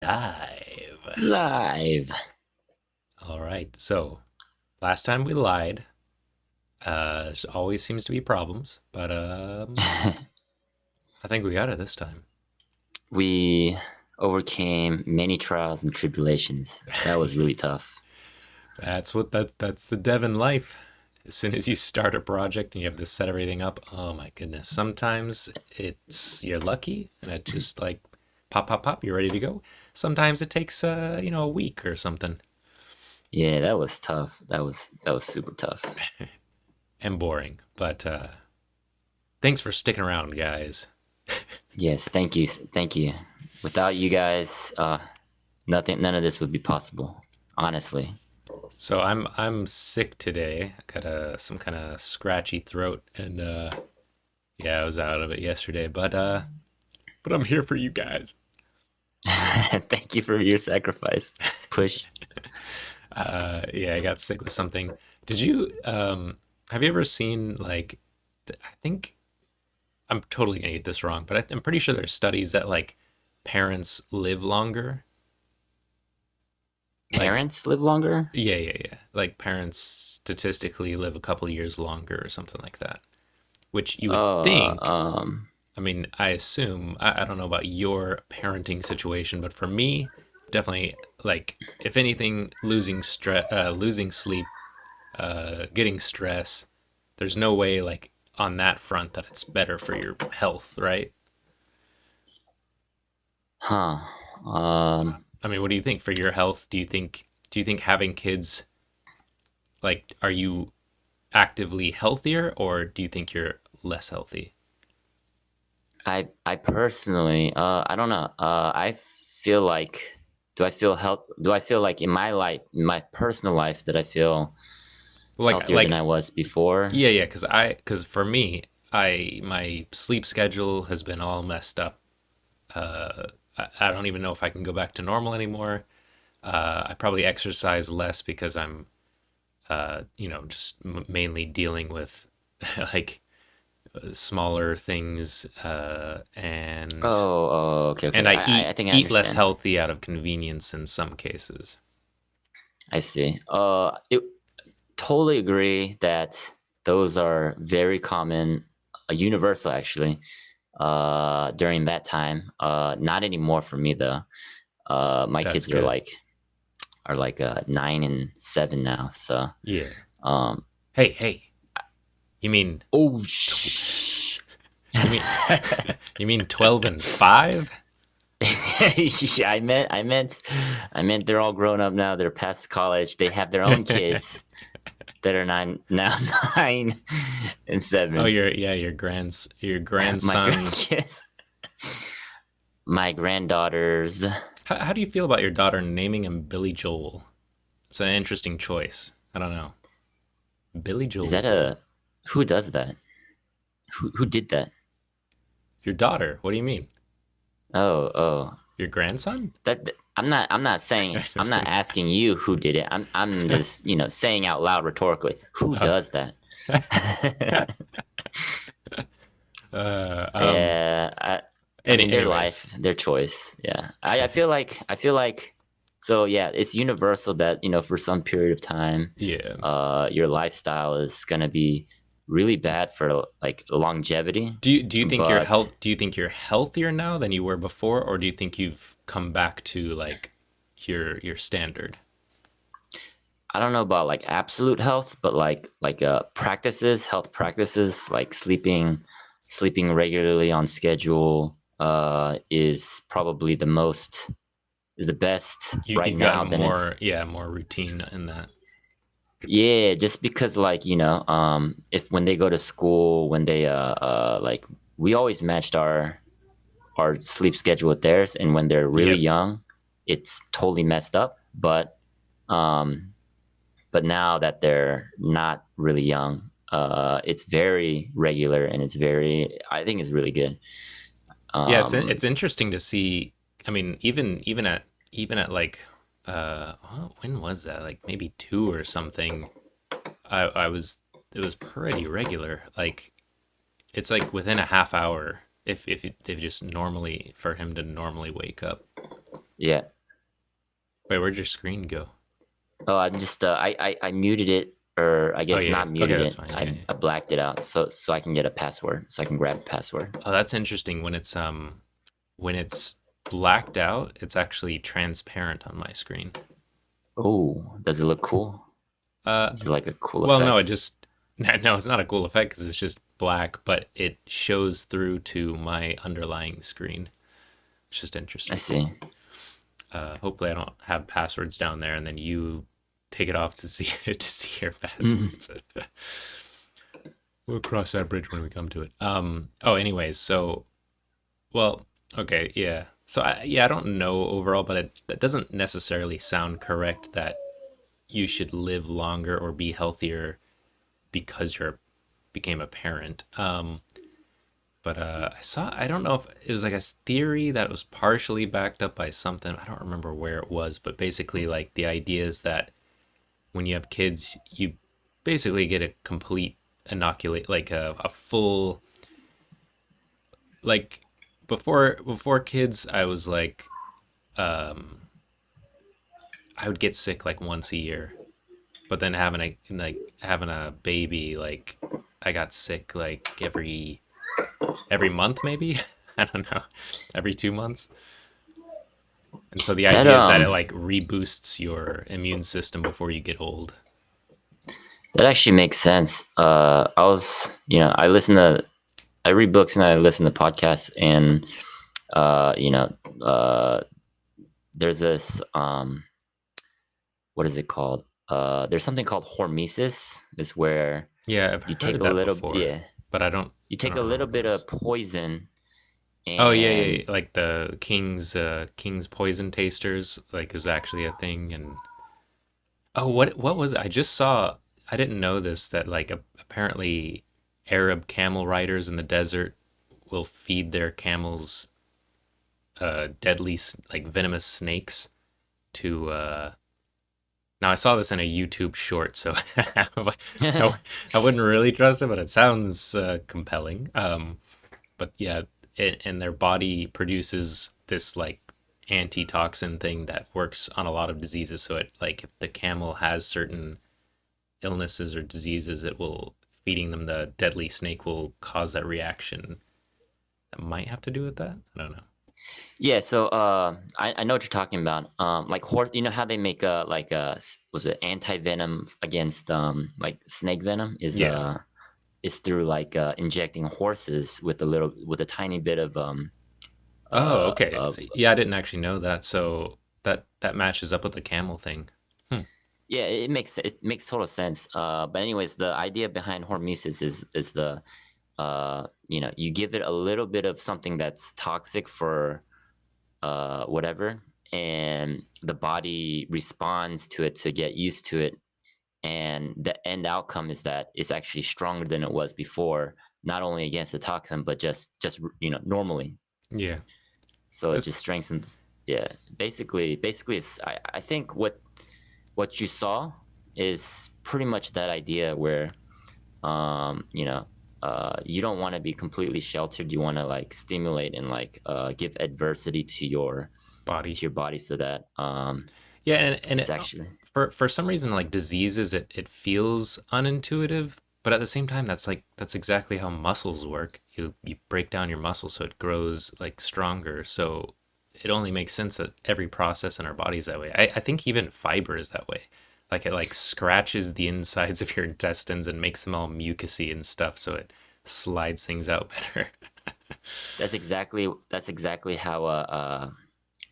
Live. Live. All right. So last time we lied. There always seems to be problems, but I think we got it this time. We overcame many trials and tribulations. That was really tough. That's the Devon life. As soon as you start a project and you have to set everything up, oh my goodness. Sometimes it's you're lucky and it just like pop pop pop, you're ready to go. Sometimes it takes a week or something Yeah, that was tough. That was super tough. and boring. But thanks for sticking around, guys. Yes, thank you. Thank you. Without you guys, none of this would be possible. Honestly. So I'm sick today. I got some kind of scratchy throat, and yeah, I was out of it yesterday. But I'm here for you guys. Thank you for your sacrifice. Push. Yeah, I got sick with something. Did you have you ever seen like I think I'm totally gonna get this wrong, but I'm pretty sure there's studies that like parents live longer. Like Parents live longer? yeah. Like parents statistically live a couple years longer or something like that. Which you would Uh, think. um, I mean, I assume, I don't know about your parenting situation, but for me, definitely, like, if anything, losing sleep, getting stress, there's no way, like, on that front that it's better for your health, right? huh. I Um, I mean, what do you think for your health? Do you think having kids, like, are you actively healthier or do you think you're less healthy? I personally, I don't know. I feel like, do I feel like in my life, in my personal life, that I feel Like, healthier than like I was before? Yeah, because for me, my sleep schedule has been all messed up. I don't even know if I can go back to normal anymore. I probably exercise less because I'm, just mainly dealing with like smaller things, Okay, okay. and I I eat think I eat less understand. healthy out of convenience in some cases. I see. It totally agree that those are very common, universal actually. During that time, not anymore for me though. My That's kids good. are like 9 and 7 now, so Yeah. um. Hey, you mean Oh, tw- shh. you mean you mean 12 and 5? Yeah, I meant they're all grown up now. They're past college. They have their own kids that are nine now, 9 and 7. Your My grandson. grandkids, my granddaughters. How do you feel about your daughter naming him Billy Joel? It's an interesting choice. I don't know. Billy Is that Joel. a who does that? Who did that? Your daughter. What do you mean? Oh, Your grandson? I'm not asking you who did it. I'm just saying out loud rhetorically. Who Oh. does that? uh, um. Yeah, I mean their Anyways. life, their choice. Yeah, I feel like so yeah, it's universal that for some period of time, Yeah. your lifestyle is gonna be really bad for like longevity, Do you think your but health? Do you think you're healthier now than you were before, or do you think you've come back to like your standard? I don't know about like absolute health, but practices, health practices, like sleeping regularly on schedule, is probably is the best right You've now. gotten Then it's more, yeah, more routine in that. Yeah, just because like, if when they go to school, when they like we always matched our sleep schedule with theirs, and when they're really Yep. young, it's totally messed up. Um but now that they're not really young, it's very regular, and I think it's really good. Yeah, Um it's interesting to see. I mean, even at like when was that? Like maybe two or something. I was it was pretty regular. Like it's like within a half hour if they just normally for him to normally wake up. Yeah. Wait, where'd your screen go? Oh, I'm just I muted it, or I Oh guess yeah. not Okay, muted that's it. fine. Yeah, I yeah. blacked it out so I can get a password, so I can grab a password. Oh, that's interesting. When it's blacked out, it's actually transparent on my screen. Oh, does it look cool? Uh, Is it like a cool well, no, it effect? just no, it's not a cool effect because it's just black, but it shows through to my underlying screen. It's just I interesting. see. Hopefully, I don't have passwords down there, and then you take it off to see to see your Mhm. passwords. We'll cross that bridge when we come to it. Oh, anyways, so well, okay, yeah. So I don't know overall, but that doesn't necessarily sound correct that you should live longer or be healthier because you're became a parent. But I don't know if it was like a theory that was partially backed up by something. I don't remember where it was, but basically, like the idea is that when you have kids, you basically get a complete inoculate, like a full, like before kids, I was like, um, I would get sick like once a year, but then having a baby, like I got sick like every month maybe. I don't know, every 2 months. And so the That idea is that it like reboosts your immune system before you get old. that actually makes sense. I read books and I listen to podcasts, and you know, uh, there's this what is it called? There's something called hormesis. Is where Yeah, I've you heard take a that little, before, yeah, but you I take don't a remember little what it bit was. of poison Oh yeah, yeah, and yeah. Like the king's poison tasters, like is actually a thing. And oh, what was it? I just saw. I didn't know this that like apparently Arab camel riders in the desert will feed their camels deadly like venomous snakes to now I saw this in a YouTube short, so I, I wouldn't really trust it, but it sounds compelling. But yeah, and their body produces this like antitoxin thing that works on a lot of diseases. So it like if the camel has certain illnesses or diseases, it will feeding them the deadly snake will cause that reaction. That might have to do with that. I don't know. yeah. So I know what you're talking about. Like horse, you know how they make was it anti venom against like snake venom Yeah. is through like injecting horses with a tiny bit Oh, okay. of Yeah, I didn't actually know that. So that matches up with the camel thing. Hmm. yeah, it makes total sense. But anyways, the idea behind hormesis is the you give it a little bit of something that's toxic for whatever, and the body responds to it to get used to it, and the end outcome is that it's actually stronger than it was before, not only against the toxin but just normally. Yeah. So it That's, just strengthens. Yeah, basically it's I think what you saw is pretty much that idea where um you know you don't want to be completely sheltered. You want to like stimulate and like give adversity to body. your body so that Yeah, and it's actually for some reason like diseases it feels unintuitive, but at the same time that's exactly how muscles work. You break down your muscle so it grows like stronger. So it only makes sense that every process in our body is that way. I think even fiber is that way. Like it like scratches the insides of your intestines and makes them all mucousy and stuff, so it slides things out better. that's exactly how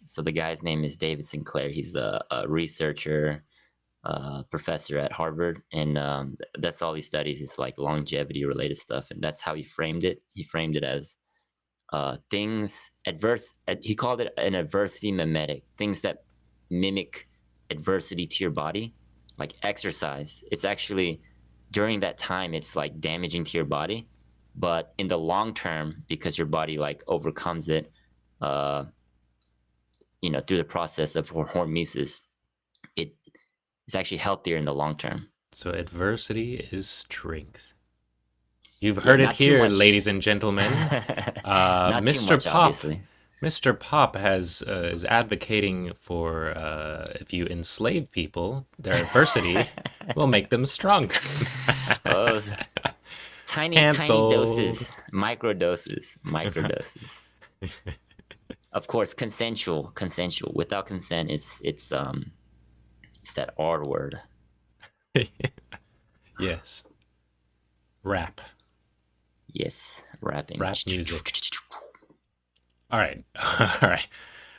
so the guy's name is David Sinclair. He's a researcher, professor at Harvard, and that's all he studies is like longevity related stuff, and that's how he framed it. He framed it as things adverse. He called it an adversity mimetic. Things that mimic adversity to your body, like exercise. It's actually during that time, it's like damaging to your body, but in the long term, because your body like overcomes it, uh, through the process of hormesis, it is actually healthier in the long term. So adversity is strength. You've Yeah, heard it not too here, much. ladies and gentlemen. Not too Mr. much, Pop obviously. Mr. Pop has is advocating for if you enslave people, their adversity will make them stronger. Oh, tiny Cancelled. doses, micro doses, micro doses. Of course, consensual, consensual. Without consent, it's that R word. Yes. Rap. Yes, rapping. Rap music. All right. All right.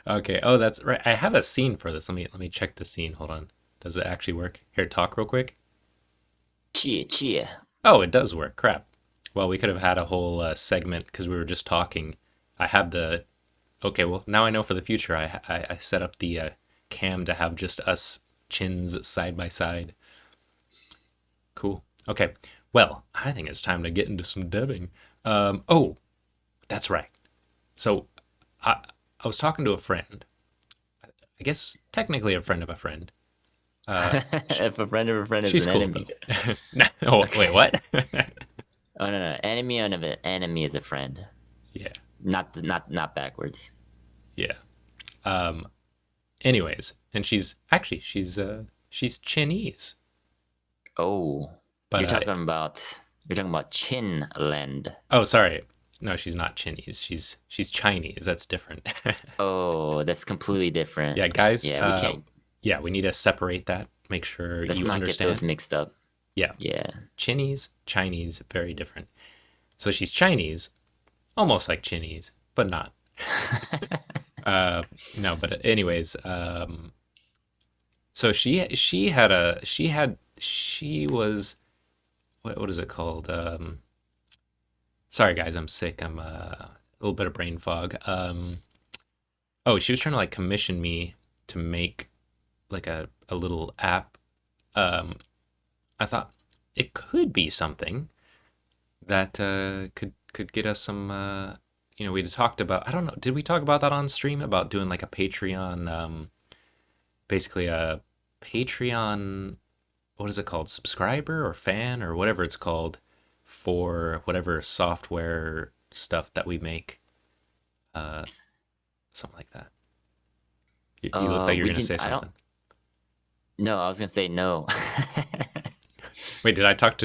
Okay. Oh, that's right. I have a scene for this. Let me check the scene. Hold on. Does it actually work? Here, talk real quick. Cheer, cheer. Oh, it does work. Crap. Well, we could have had a whole segment because we were just talking. I have the. Okay, well, now I know for the future. I set up the cam to have just us chins side by side. Cool. Okay. Well, I think it's time to get into some debbing. Oh, that's right. So, I I was talking to a friend. I guess technically a friend of a friend. Sh- If a friend of a friend is she's an cool enemy. though. No, oh, wait, Okay. what? Oh no, no. Enemy of an enemy is a friend. Yeah, Not backwards. yeah. Um. Anyways, and she's Chinese, Oh, but you're talking about Chinland. oh, sorry. No, she's not Chinese. She's Chinese. That's different. Oh, that's completely different. Yeah, guys. Yeah, we can't. Yeah, we need to separate that. Make sure Let's you not get those understand. mixed up. Yeah, Yeah. Chinese, Chinese, very different. So she's Chinese, almost like Chinese, but not. Uh, no, but anyways, so she was what is it called? Sorry guys, I'm sick. I'm a little bit of brain fog. Oh, she was trying to like commission me to make like a little app. Um, I thought it could be something that could get us some. We talked about. I don't know. Did we talk about that on stream about doing like a Patreon? Basically a Patreon. What is it called? Subscriber or fan or whatever it's called for whatever software stuff that we make. Uh, Something like that. You look like you're We gonna can. say I don't. something. No, I was gonna say no. Wait, did I talk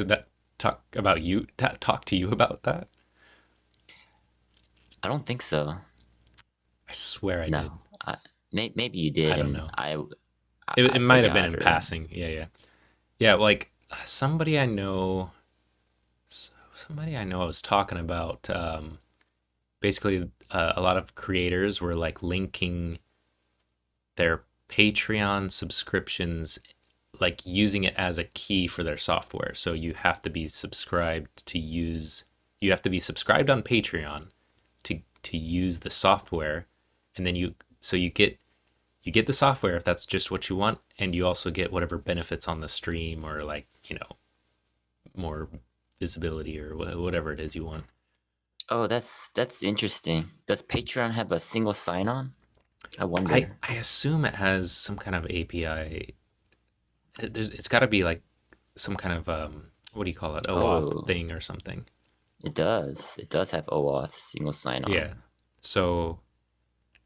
about you? Talk to you about that? I don't think so. I swear I did. No. Maybe you I did, don't and know. It I might have been forgot in or. passing. Yeah, yeah. Yeah, like somebody I know, somebody I know I was talking about. Basically, a lot of creators were like linking their Patreon subscriptions, like using it as a key for their software. So you have to be subscribed to use, you have to be subscribed on Patreon to use the software, and then you get the software if that's just what you want, and you also get whatever benefits on the stream or like more visibility or whatever it is you want. Oh, that's interesting. Does Patreon have a single sign-on? I I wonder. I assume it has some kind of API. It's got to be like some kind of what do you call it? OAuth Oh, thing or something. it does. It does have OAuth, single sign-on. Yeah. So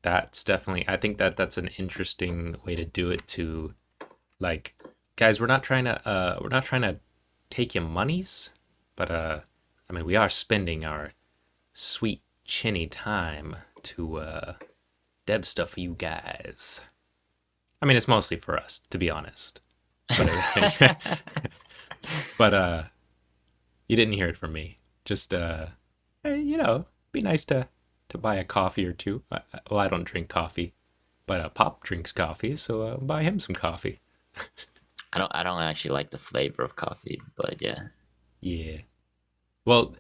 that's definitely I think that's an interesting way to do it to like guys, we're not trying to take your monies, but I mean we are spending our sweet chinny time to deb stuff for you guys. I mean it's mostly for us, to be honest. But but you didn't hear it from me. Just hey, be nice to buy a coffee or two. Well, I don't drink coffee, but Pop drinks coffee, so buy him some coffee. I don't actually like the flavor of coffee, but yeah. Yeah. Well,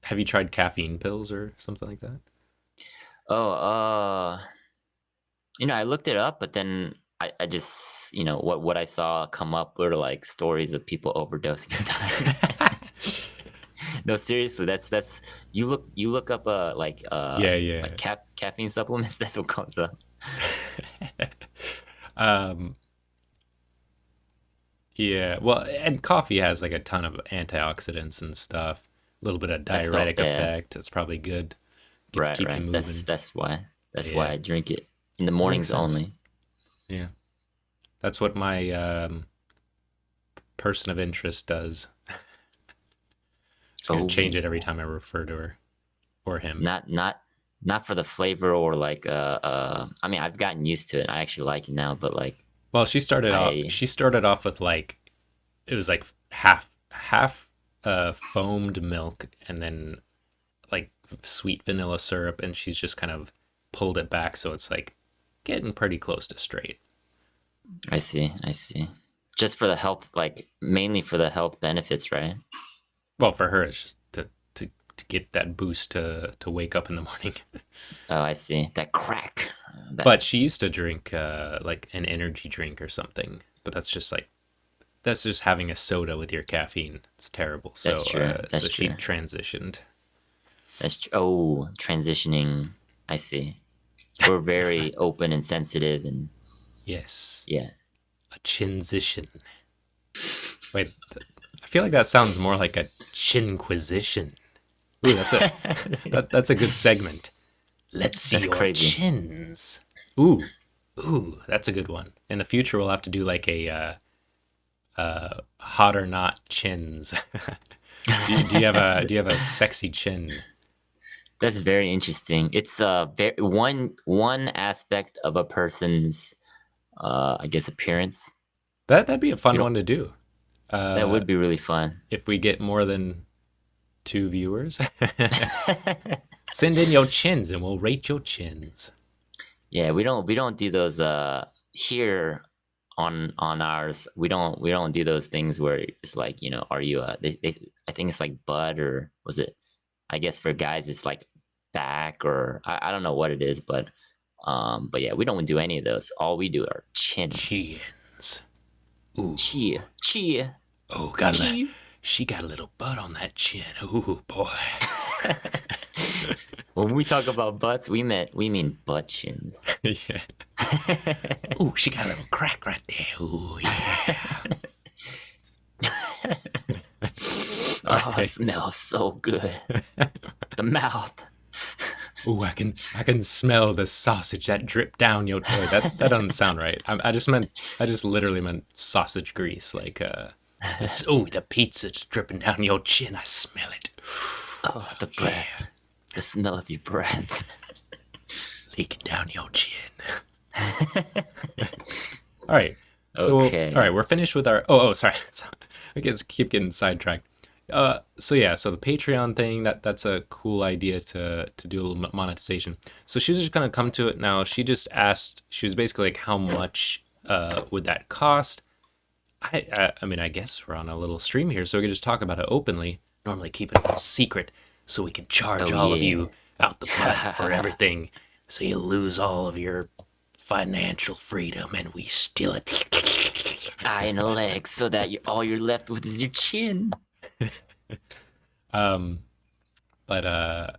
have you tried caffeine pills or something like that? Oh, I looked it up, but then I just, what I saw come up were like stories of people overdosing on time. No, seriously, that's you look up Yeah, yeah. like caffeine supplements. That's what comes up. um, yeah. Well, and coffee has like a ton of antioxidants and stuff. A little bit of That's the diuretic yeah, effect. It's probably good. right, Keep you right. That's moving. that's why. That's why Yeah, I drink it in the that makes mornings sense. only. Yeah, that's what my person of interest does. Just gonna change Oh, it every time I refer to her or him. not for the flavor or like I mean, I've gotten used to it. I actually like it now, but like Well, she started off. I She started off with like it was like half foamed milk, and then like sweet vanilla syrup, and she's just kind of pulled it back, so it's like getting pretty close to straight. I see. Just for the health, like mainly for the health benefits, right? Well, for her, it's just to get that boost to wake up in the morning. Oh, I see. That crack. That But she used to drink like an energy drink or something. But that's just having a soda with your caffeine. It's terrible. that's So true. so That's she true. transitioned. Oh, transitioning. I see. We're very open and sensitive, and Yes, yeah. a chinzition. Wait, I feel like that sounds more like a chinquisition. Ooh, that's a good segment. Let's see That's your crazy. chins. Ooh, ooh, that's a good one. In the future, we'll have to do like a hot or not chins. Do you have a sexy chin? That's very interesting. It's one aspect of a person's I guess appearance. That'd be a You fun don't one to do. That Uh, would be really fun. if we get more than two viewers, send in your chins and we'll rate your chins. Yeah, we don't do those here on ours. We don't do those things where it's like, are you I think it's like butt, or was it, I guess for guys it's like back, or I don't know what it is, but yeah, we don't do any of those. All we do are chins. Chins. Ooh. Chia, chia, Oh, chia. she got a little butt on that chin. Ooh, boy. When we talk about butts, we mean butt chins. Yeah. Ooh, she got a little crack right there. Ooh, yeah. All Oh, it right. smells so good. The mouth. Ooh, I can smell the sausage that dripped down your. Wait, that doesn't sound right. I just literally meant sausage grease. Like this. Oh, the pizza's dripping down your chin. I smell it. Oh, the Yeah, breath. The smell of your breath. leaking down your chin. All right. So, all right, Okay. we're finished with our. Oh, sorry. I guess keep getting sidetracked. So yeah, so the Patreon thing that's a cool idea to do a little monetization. So she's just gonna come to it now. She just asked. She was basically like, how much would that cost? I mean, I guess we're on a little stream here, so we can just talk about it openly. Normally keep it a secret, so we can charge Oh all of yeah. you out the butt for everything, so you lose all of your financial freedom, and we steal it. Eye and a leg, so that all you're left with is your chin. um, but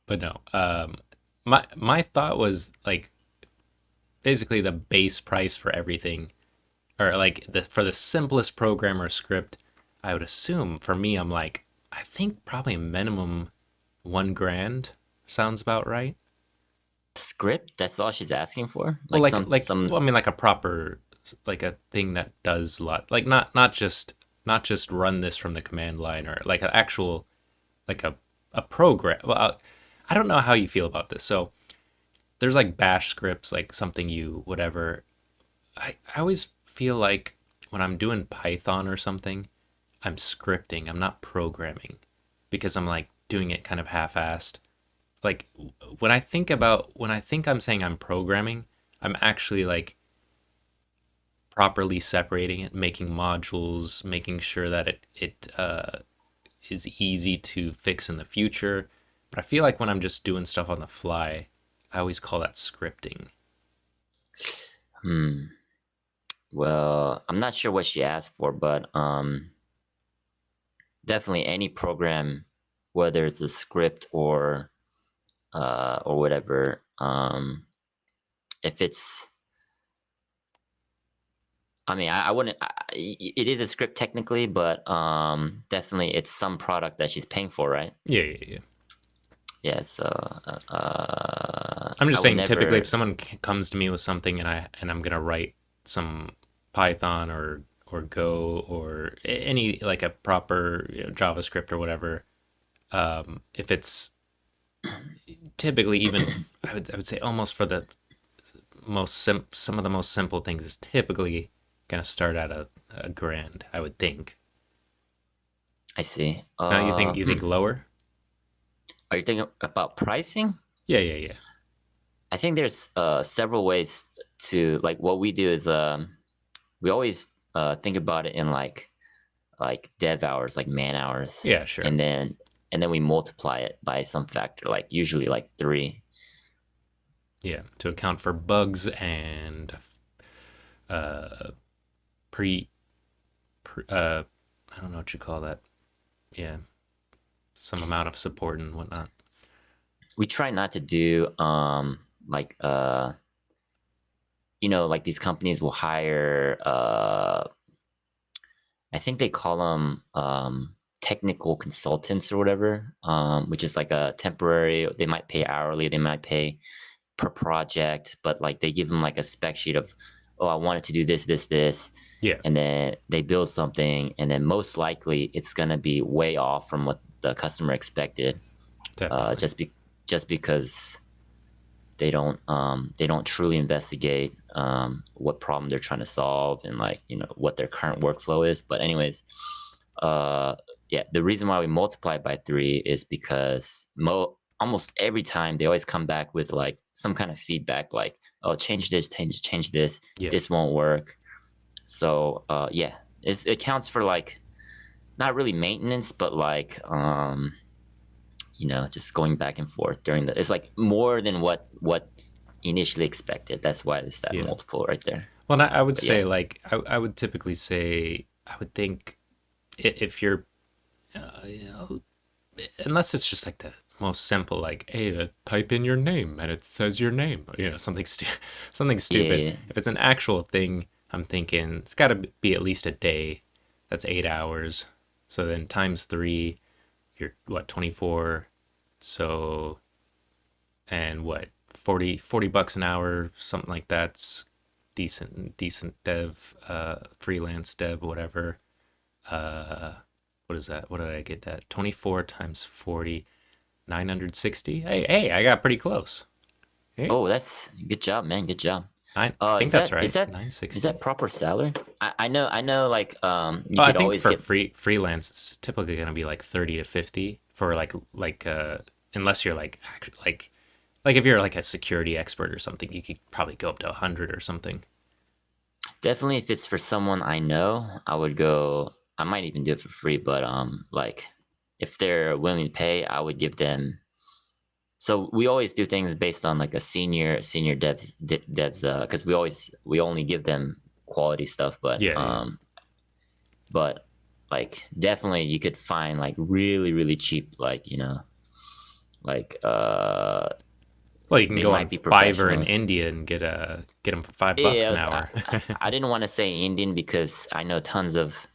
but no. My thought was like basically the base price for everything, or like the for the simplest program or script. I would assume for me, I'm like, I think probably minimum 1 grand sounds about right. Script. That's all she's asking for. Well, Like some. well, I mean, like a proper, like a thing that does a lot, like not just run this from the command line, or like an actual like a program. Well, I don't know how you feel about this. So there's like bash scripts, like something you whatever. I always feel like when I'm doing Python or something, I'm scripting. I'm not programming because I'm like doing it kind of half-assed. Like when I think I'm saying I'm programming, I'm actually like properly separating it, making modules, making sure that it is easy to fix in the future. But I feel like when I'm just doing stuff on the fly, I always call that scripting. Hmm. Well, I'm not sure what she asked for, but definitely any program, whether it's a script or whatever. If it's, I mean, I wouldn't. It is a script technically, but definitely it's some product that she's paying for, right? Yeah, yeah, yeah. Yeah. So I'm I just would saying, typically, if never. someone comes to me with something and I'm gonna write some Python or Go or any like a proper JavaScript or whatever, if it's typically even I would say almost for the some of the most simple things is typically gonna start at a grand, I would think. I see. Now you think lower? Are you thinking about pricing? Yeah, yeah, yeah, I think there's several ways to like what we do is we always think about it in like dev hours, like man hours, yeah, sure. and then we multiply it by some factor, like usually like three. Yeah, to account for bugs and uh pre, I don't know what you call that. Yeah, some amount of support and whatnot. We try not to do like like these companies will hire I think they call them technical consultants or whatever, which is like a temporary. They might pay hourly, they might pay per project, but like they give them like a spec sheet of, oh, I wanted to do this, this, this, Yeah, and then they build something, and then most likely it's gonna be way off from what the customer expected, definitely. just because they don't truly investigate what problem they're trying to solve and like what their current workflow is. But anyways, uh, yeah, the reason why we multiply by three is because almost every time they always come back with like some kind of feedback, like, oh, change this, change this, Yeah, this won't work. So yeah, it counts for like not really maintenance, but like just going back and forth during the. It's like more than what initially expected. That's why it's that yeah. multiple right there. Well, I would But yeah, say like I would typically say I would think if you're you know, unless it's just like the most simple, like, hey, type in your name and it says your name, something something stupid. yeah, If it's an actual thing, I'm thinking it's got to be at least a day. That's 8 hours. So then times three, you're what, 24. So, and what, 40 bucks an hour, something like that's decent dev, freelance dev, whatever. Uh, what is that? What did I get that? 24 times 40, 960. Hey, I got pretty close. Hey, oh, that's good job, man. Good job. I think Is that's that is right. that is 960. that proper salary? I know. Like, you Well, I could think always for get. freelance, it's typically going to be like 30 to 50 for unless you're like if you're like a security expert or something, you could probably go up to 100 or something. Definitely, if it's for someone I know, I would go. I might even do it for free, but like, if they're willing to pay, I would give them. So we always do things based on like a senior devs, because we only give them quality stuff, Yeah, yeah. but like definitely you could find like really really cheap, like like Well, you can they go might on be Fiverr in professionals. India and get them for $5 Yeah, an hour. I didn't want to say Indian because I know tons of.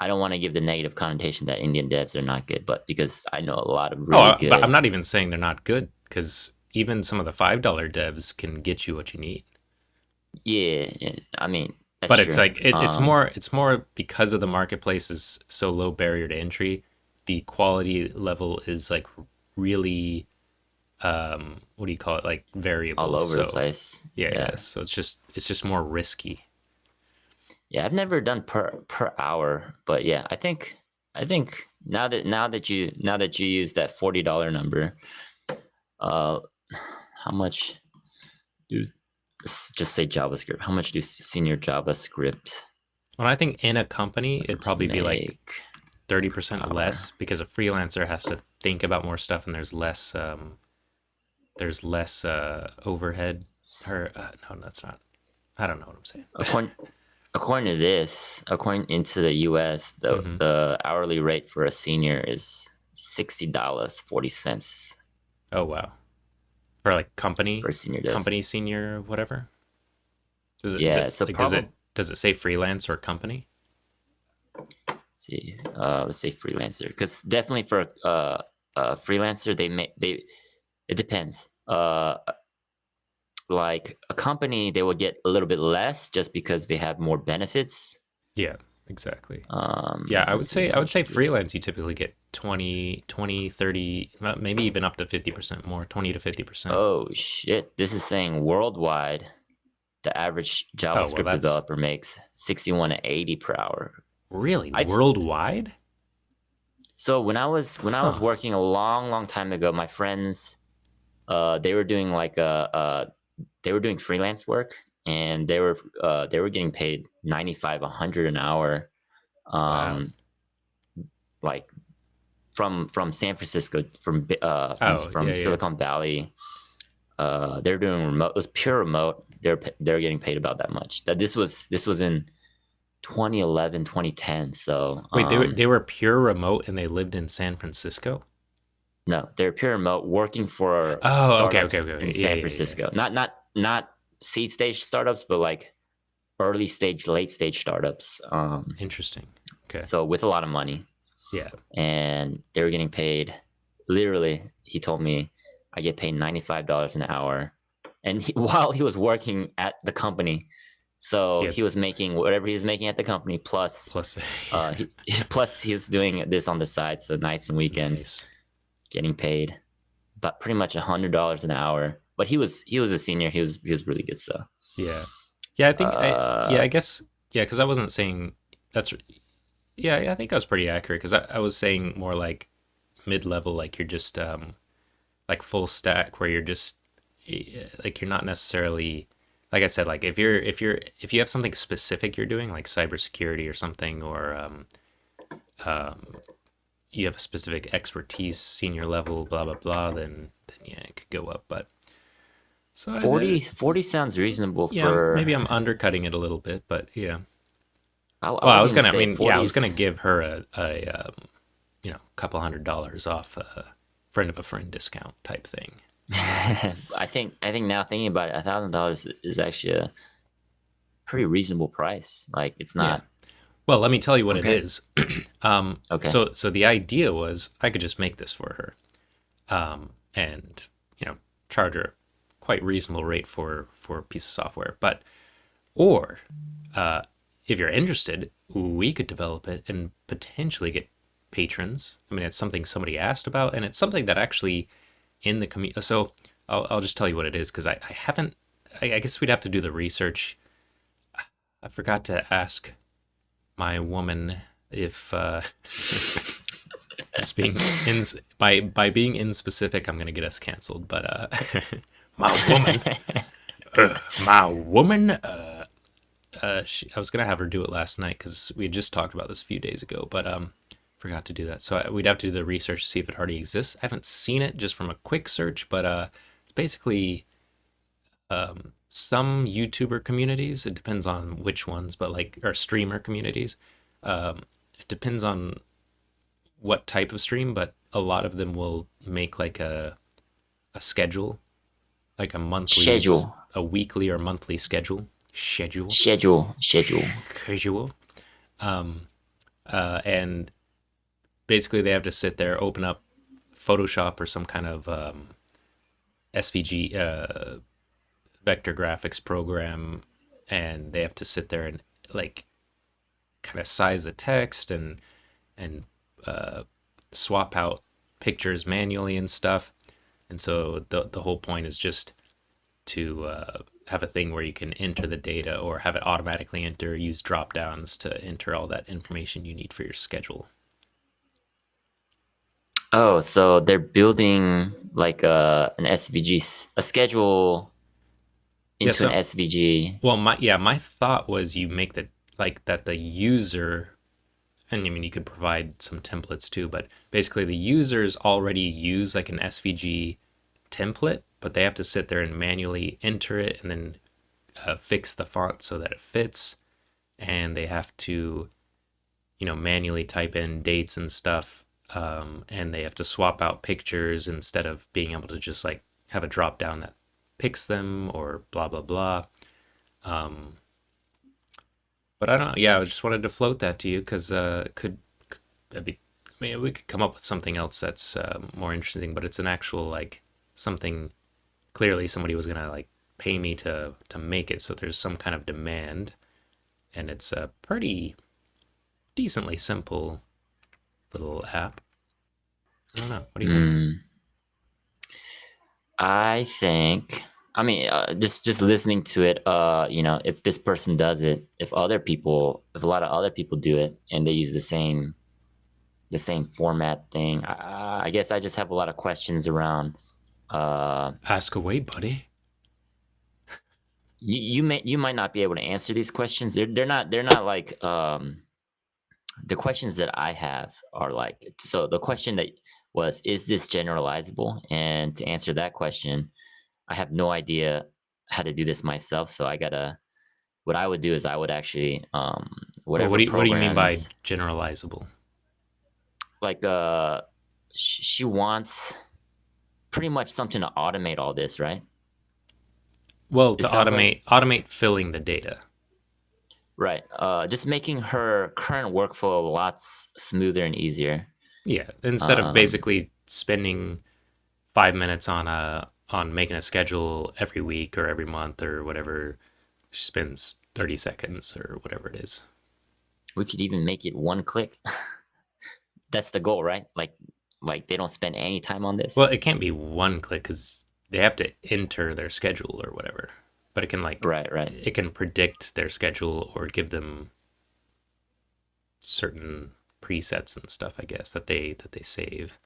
I don't want to give the negative connotation that Indian devs are not good, but because I know a lot of really But I'm good. not even saying they're not good because even some of the $5 devs can get you what you need. Yeah, yeah, I mean that's But it's true. like it's more because of the marketplace is so low barrier to entry. The quality level is like really what do you call it, like All variable. over the So place. yeah, Yeah, yeah. So it's just more risky. yeah. I've never done per hour, but yeah, I think now that you use that $40 number, uh, how much do just say JavaScript? How much do senior JavaScript When I think in a company, it'd devs probably be like make 30% per hour? less because a freelancer has to think about more stuff and there's less overhead per no, that's not. I don't know what I'm saying. According according to this, according into the U.S., the Hmm. the hourly rate for a senior is $60.40 Oh wow. For like company for a senior dev. company senior whatever. Does it Yeah, so like does probably it does it say freelance or company? see, let's say freelancer, because definitely for a freelancer, they it depends. like a company, they will get a little bit less just because they have more benefits. Yeah, exactly. Yeah, Let me see I how would much say you get. freelance you typically get 20, 30, maybe even up to 50% more, 20 to 50%. Oh shit! This is saying worldwide, the average Oh, well JavaScript that's developer makes 61 to 80 per hour. really I've worldwide? So when I was Huh. working a long time ago, my friends they were doing like they were doing freelance work, and they were getting paid 95 100 an hour, Wow. um like from San Francisco, Oh, from yeah, yeah. Silicon Valley. They're doing remote. It was pure remote. They're getting paid about that much. This was in 2011, 2010. So Wait, they were pure remote and they lived in San Francisco? no, they're pure remote, working for Oh, okay, okay, startups okay, in okay. Yeah, San yeah, yeah. Francisco. Not seed stage startups, but like early stage, late stage startups. Interesting. Okay. So with a lot of money, Yeah. and they were getting paid. Literally, he told me, I get paid $95 an hour, and while he was working at the company, so Yeah, he it's was making whatever he was making at the company plus. plus yeah. He, plus he was doing this on the side, so nights and weekends, Nice. getting paid but pretty much $100 an hour. But he was a senior. He was really good. So Yeah. Yeah, I think uh, I guess yeah, cuz I wasn't saying that's yeah, yeah, I think I was pretty accurate cuz I was saying more like mid-level like you're just like full stack where you're just like you're not necessarily like I said like if you have something specific you're doing like cybersecurity or something or um you have a specific expertise senior level blah blah blah then yeah it could go up but so 40 sounds reasonable yeah for. maybe I'm undercutting it a little bit but yeah I well I wouldn't was even gonna I say mean yeah I was 40s. gonna give her a you know couple $100 off a friend of a friend discount type thing. I think now thinking about it, $1,000 is actually a pretty reasonable price. Like it's Yeah. not Well, let me tell you what it compared. is. Okay. So the idea was I could just make this for her, and you know charge her a quite reasonable rate for a piece of software. But or uh, if you're interested, we could develop it and potentially get patrons. I mean, it's something somebody asked about, and it's something that actually in the community. So I'll just tell you what it is because I haven't. I guess we'd have to do the research. I forgot to ask my woman if just being in by being in specific, I'm gonna get us canceled. But my woman, my woman, I was gonna have her do it last night because we had just talked about this a few days ago, but forgot to do that. So we'd have to do the research to see if it already exists. I haven't seen it just from a quick search, but it's basically some YouTuber communities. It depends on which ones, but like or streamer communities. It depends on what type of stream, but a lot of them will make like a schedule, like Schedule, a weekly or monthly schedule, schedule. casual. Um, and basically they have to sit there, open up Photoshop or some kind of SVG vector graphics program, and they have to sit there and like kind of size the text and uh, swap out pictures manually and stuff. And so the whole point is just to have a thing where you can enter the data or have it automatically enter, use drop downs to enter all that information you need for your schedule. Oh, so they're building like an SVG, a schedule Yeah, into an so SVG. well my thought was you make the like that the user and I mean you could provide some templates too, but basically the users already use like an SVG template, but they have to sit there and manually enter it and then fix the font so that it fits, and they have to manually type in dates and stuff, and they have to swap out pictures instead of being able to just like have a drop down that picks them or blah blah blah. Um, but I don't know. Yeah, I just wanted to float that to you because could be. I mean, we could come up with something else that's more interesting, but it's an actual like something. Clearly, somebody was gonna like pay me to make it, so there's some kind of demand, and it's a pretty decently simple little app. I don't know. What do you think? Hmm. I think, I mean, just listening to it, if this person does it, if a lot of other people do it, and they use the same format thing, I guess I just have a lot of questions around. Uh, Ask away, buddy. you might not be able to answer these questions. They're not like the questions that I have are like, so the question that was, is this generalizable? And to answer that question, I have no idea how to do this myself. So what I would do is I would actually, Well, whatever what do you mean by programs, generalizable? like, she wants pretty much something to automate all this, right? Well, It to sounds like, automate filling the data. right. Just making her current workflow a lot smoother and easier. Yeah, instead of Um, basically spending 5 minutes on making a schedule every week or every month or whatever, she spends 30 seconds or whatever it is. we could even make it one click. That's the goal, right? Like they don't spend any time on Well, this. it can't be one click because they have to enter their schedule or whatever. But it can Right, right. it can predict their schedule or give them certain presets and stuff, I guess, that they save.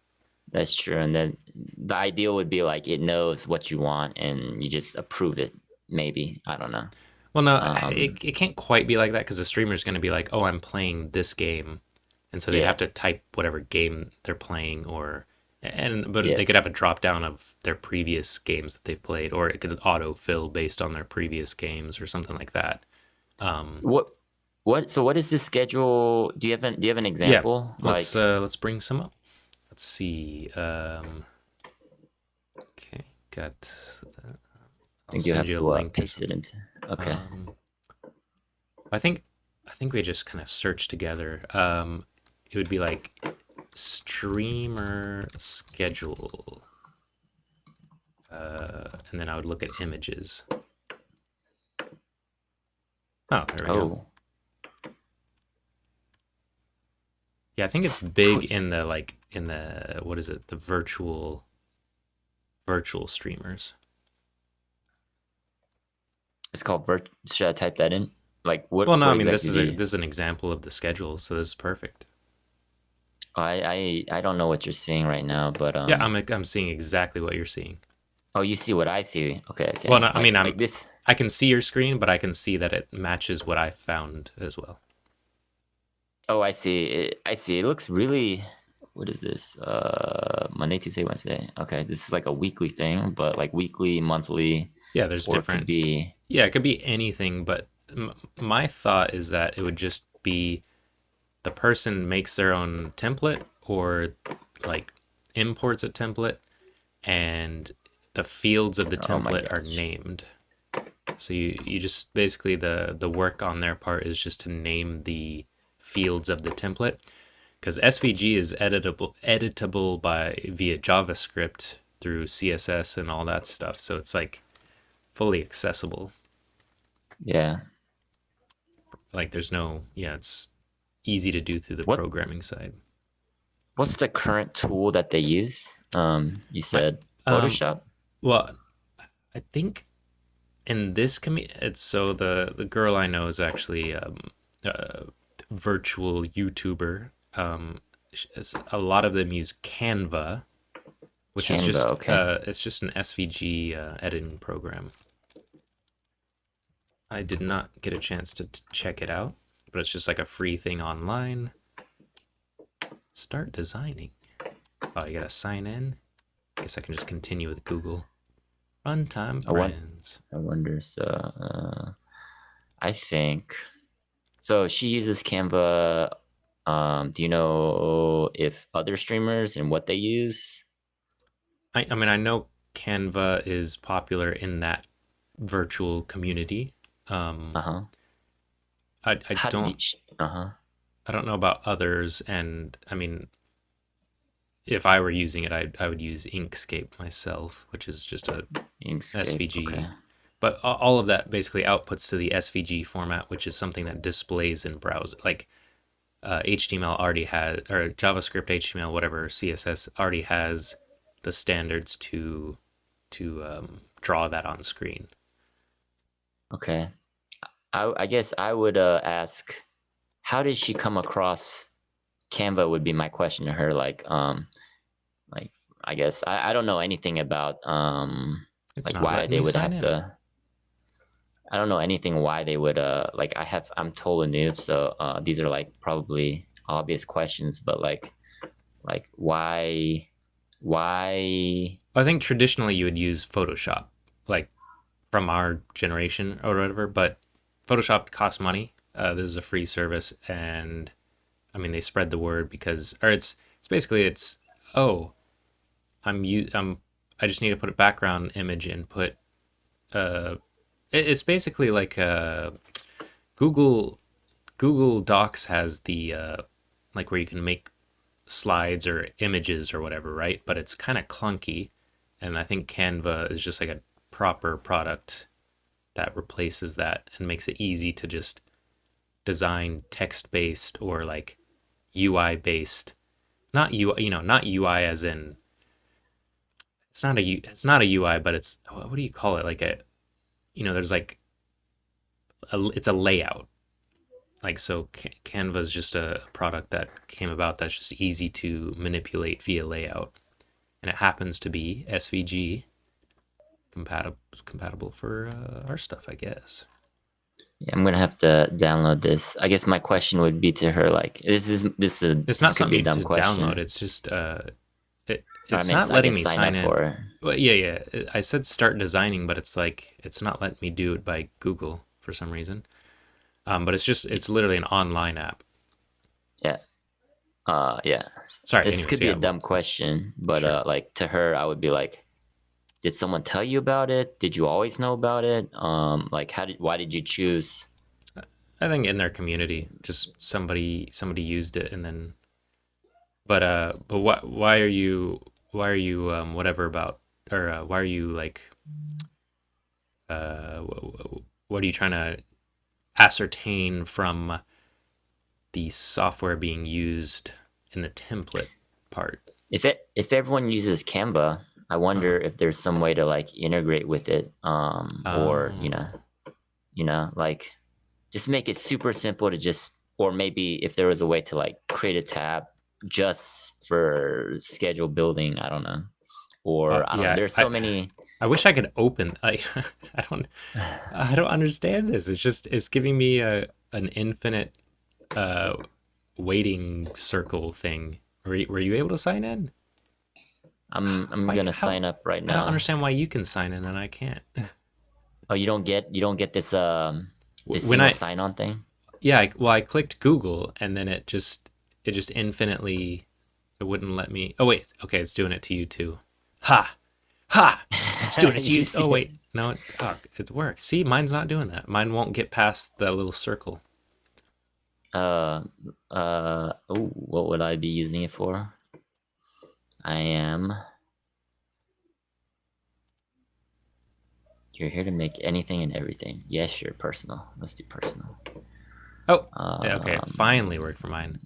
That's true. And then the ideal would be like it knows what you want and you just approve it. Maybe. I don't know. Well, no, Um, it can't quite be like that because the streamer's going to be like, "Oh, I'm playing this game," and so they'd have yeah, to type whatever game they're playing, or but yeah. they could have a drop down of their previous games that they've played, or it could auto fill based on their previous games or something like that. Um, What so what is this schedule? Do you have an yeah, example? let's Like, uh, let's bring some up. Let's see. Okay, got that. I I'll think you send have you a to link or paste it something. into. Okay. Um, I think we just kind of search together. It would be like streamer schedule, and then I would look at images. Oh, there we go. Oh, Yeah, I think it's s- big put- in the what is it? The virtual streamers. it's called vert. Should I type that in? Like, Well, no, what I mean exactly do you? this is an example of the schedule, so this is perfect. I don't know what you're seeing right now, but Yeah, I'm seeing exactly what you're seeing. oh, you see what I see. Okay, Well, okay. no, I Like mean like this. I can see your screen, but I can see that it matches what I found as well. Oh, I see. I see. It looks really. What is this? Monday, Tuesday, Wednesday. Okay, this is like a weekly thing, but like weekly, monthly, Yeah, there's or it could different. be. Yeah, it could be anything, but my thought is that it would just be the person makes their own template or like imports a template, and the fields of the Oh my template are gosh. named. So you just basically the work on their part is just to name the fields of the template because SVG is editable by via JavaScript through CSS and all that stuff. So it's like fully accessible. Yeah. Like there's no, yeah, it's easy to do through the What programming side. What's the current tool that they use? You I said um Photoshop. well, I think in this it's so the girl I know is actually a virtual YouTuber. A lot of them use Canva, which is Canva. just Okay. it's just an SVG editing program. I did not get a chance to check it out, but it's just like a free thing online. Start designing. Oh, you gotta sign in. Guess I can just continue with Google. Runtime I want. Friends. I wonder. So, I think so. She uses Canva. Do you know if other streamers and what they use? I mean, I know Canva is popular in that virtual community. Um, Uh huh. I, I How did don't you? Uh huh. I don't know about others, and I mean, if I were using it, I would use Inkscape myself, which is just a Inkscape. Okay. SVG but all of that basically outputs to the SVG format, which is something that displays in browser. Like HTML already has, or JavaScript, HTML, whatever, CSS already has the standards to draw that on screen. Okay. I guess I would ask, how did she come across Canva? Would be my question to her. Like I guess I don't know anything about It's like not why letting they me would sign have in. to. I don't know anything why they would like I'm total noob, so these are like probably obvious questions, but like why I think traditionally you would use Photoshop, like from our generation or whatever, but Photoshop costs money. This is a free service, and I mean they spread the word because, or it's basically it's oh I just need to put a background image and put it's basically like Google Google Docs has the like where you can make slides or images or whatever, right? But it's kind of clunky, and I think Canva is just like a proper product that replaces that and makes it easy to just design text based or like UI based. Not not UI as in it's not a UI, but it's what do you call it? Like a there's like it's a layout. Like so, Canva is just a product that came about that's just easy to manipulate via layout, and it happens to be SVG compatible for our stuff, I guess. Yeah, I'm gonna have to download this. I guess my question would be to her, like, It's this not could something be a you need dumb to download. question. It's just Or I it's mean, not I letting guess me sign sign up in. for it. Well, yeah. I said start designing, but it's like it's not letting me do it by Google for some reason. But it's literally an online app. Yeah. Yeah. Sorry. This Anyways, could be a yeah. dumb question, but Sure. like to her, I would be like, did someone tell you about it? Did you always know about it? Like why did you choose? I think in their community, just somebody used it and then. But what? Why are you whatever about or why are you like what are you trying to ascertain from the software being used in the template part? If everyone uses Canva, I Uh-huh. wonder if there's some way to like integrate with it, or Oh, like just make it super simple to just, or maybe if there was a way to like create a tab just for schedule building, I don't know, or I don't know. yeah. There's I so many. I wish I could open. I don't I don't understand this. It's giving me an infinite uh waiting circle thing. Were you able to sign in? I'm Like gonna how? sign up right I don't now. understand why you can sign in and I can't. Oh, you don't get this When single I sign on thing. yeah, I clicked Google and then it just infinitely it wouldn't let me. Oh wait, okay, it's doing it to you too. Ha ha! It's doing it to You you. see Oh it? wait, no, it works. See, mine's not doing that. Mine won't get past that little circle. Uh, oh, what would I be using it for? I am. You're here to make anything and everything. Yes, sure. Personal. Let's do personal. Oh, yeah, okay, it finally Um, worked for mine.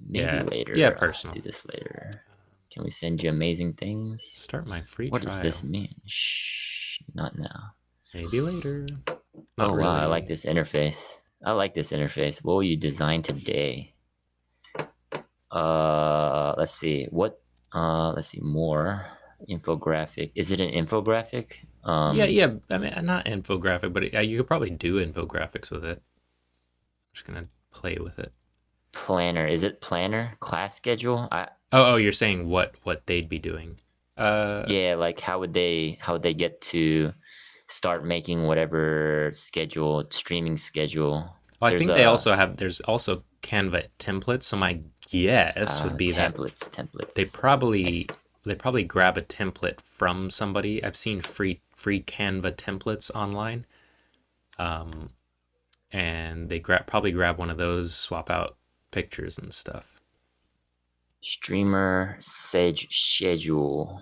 maybe Yeah, yeah, later. Do personal. this later. Can we send you amazing things? Start my free What does this trial. mean? Shh, not now. Maybe later. Not Oh wow, I like really. this interface. I like this interface. What will you design today? Let's see. Let's see more. Infographic. Is it an infographic? Yeah, yeah. I mean, not infographic, but you could probably do infographics with it. I'm just gonna play with it. Planner. Is it planner? Class schedule? Oh, you're saying what they'd be doing? Yeah, like how would they get to start making whatever schedule, streaming schedule? I There's think a there's also Canva templates. So my guess would be that they templates. I see. probably they probably grab a template from somebody. I've seen free Canva templates online, um, and they probably grab one of those, swap out pictures and stuff. Streamer Sage schedule.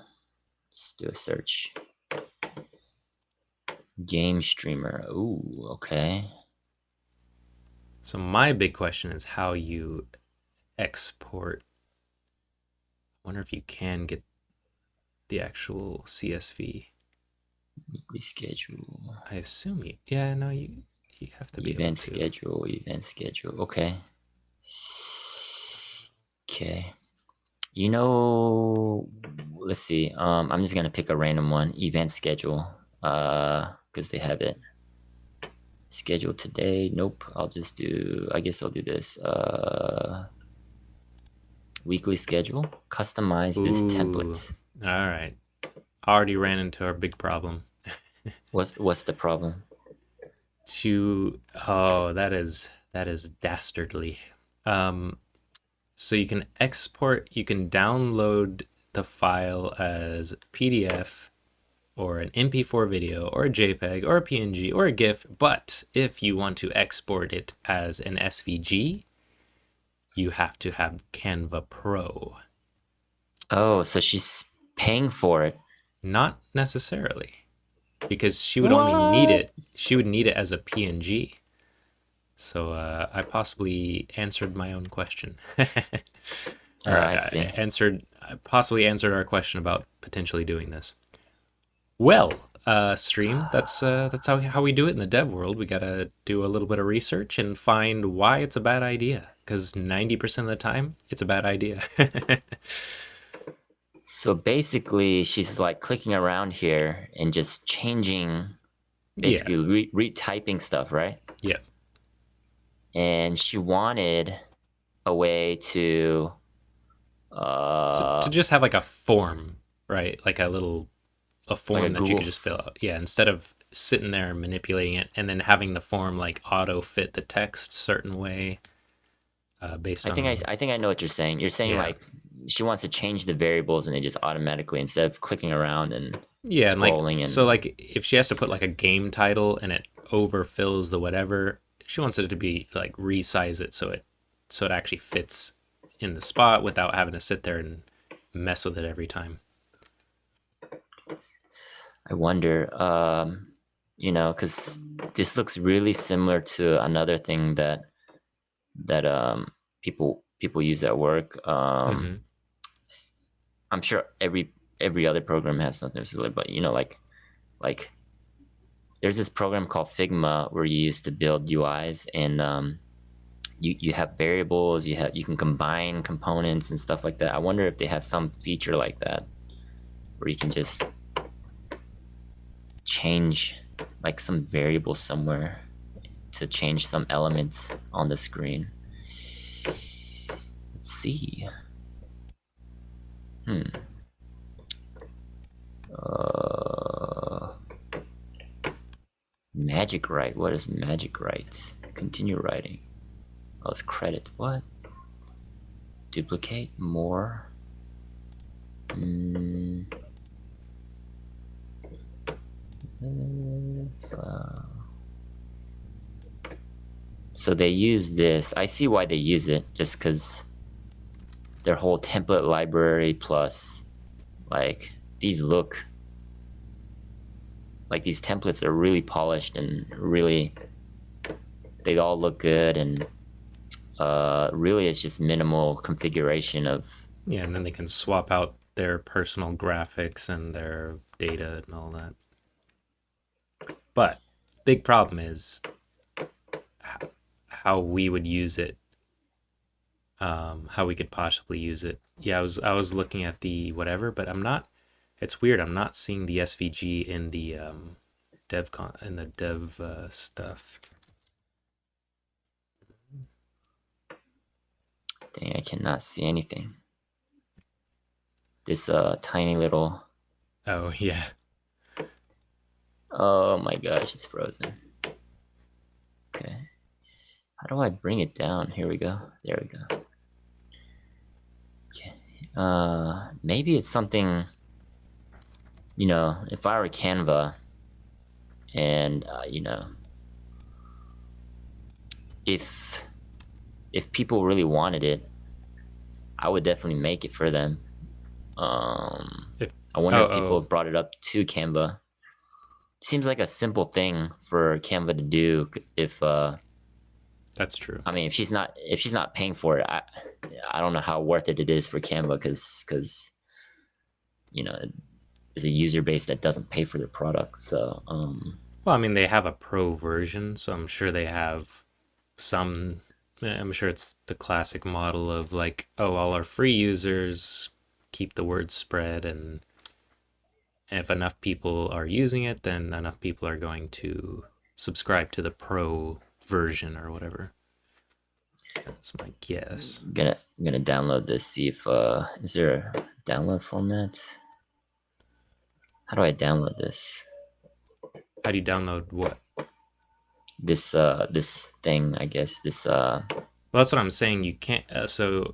Let's do a search. Game streamer. Ooh, okay. So my big question is how you export. I wonder if you can get the actual CSV. Weekly schedule. I assume you. Yeah, no, you have to be able Event to. schedule. Event schedule. Okay. Okay. You know, let's see. I'm just gonna pick a random one. Event schedule. Because they have it. Schedule today. Nope. I'll just do. I guess I'll do this. Weekly schedule. Customize this Ooh, template. all right. Already ran into our big problem. What's the problem? That is dastardly. Um, so you can export, you can download the file as PDF or an MP4 video or a JPEG or a PNG or a GIF, but if you want to export it as an SVG, you have to have Canva Pro. Oh, so she's paying for it. Not necessarily, because she would only need What? it. She would need it as a PNG. So I possibly answered my own question, or I see. I possibly answered our question about potentially doing this. Well, stream. That's how we do it in the dev world. We gotta do a little bit of research and find why it's a bad idea. Because 90% of the time, it's a bad idea. So basically, she's like clicking around here and just changing, Yeah, basically retyping stuff, right? yeah. And she wanted a way to, So to uh, just have like a form, right? Like a like a form that you Google. could just fill out. Yeah, instead of sitting there and manipulating it and then having the form like auto fit the text certain way based on I think I know what you're saying. You're saying yeah. like she wants to change the variables and they just automatically, instead of clicking around and Yeah, and like scrolling so and like if she has to put like a game title and it overfills the whatever, she wants it to be like resize it so it actually fits in the spot without having to sit there and mess with it every time. I wonder, because this looks really similar to another thing that people use at work. Mm-hmm. I'm sure every other program has something similar, but like there's this program called Figma where you used to build UIs, and you have variables, you can combine components and stuff like that. I wonder if they have some feature like that where you can just change like some variable somewhere to change some elements on the screen. Let's see. Hmm. Uh, Magic write. What is magic write? Continue writing. Oh, it's credit. What? Duplicate more. Hmm. So they use this. I see why they use it, just because their whole template library plus like these look like these templates are really polished and really they all look good, and really it's just minimal configuration of Yeah, and then they can swap out their personal graphics and their data and all that. But big problem is how we would use it, how we could possibly use it. Yeah, I was looking at the whatever, but I'm not. It's weird. I'm not seeing the SVG in the dev stuff. dang, I cannot see anything. This tiny little, Oh yeah. oh my gosh, it's frozen. Okay, how do I bring it down? Here we go. There we go. Okay. Maybe it's something, if I were Canva and if people really wanted it, I would definitely make it for them. If I wonder oh if people oh have brought it up to Canva. seems like a simple thing for Canva to do. If That's true. I mean, if she's not paying for it, I don't know how worth it is for Canva because you know it's a user base that doesn't pay for their product. So Well, I mean, they have a pro version, so I'm sure they have some. I'm sure it's the classic model of like, oh, all our free users keep the word spread, and if enough people are using it, then enough people are going to subscribe to the pro version or whatever. That's my guess. I'm gonna download this. See if is there a download format? How do I download this? How do you download what? This thing, I guess. Well, that's what I'm saying. You can't. So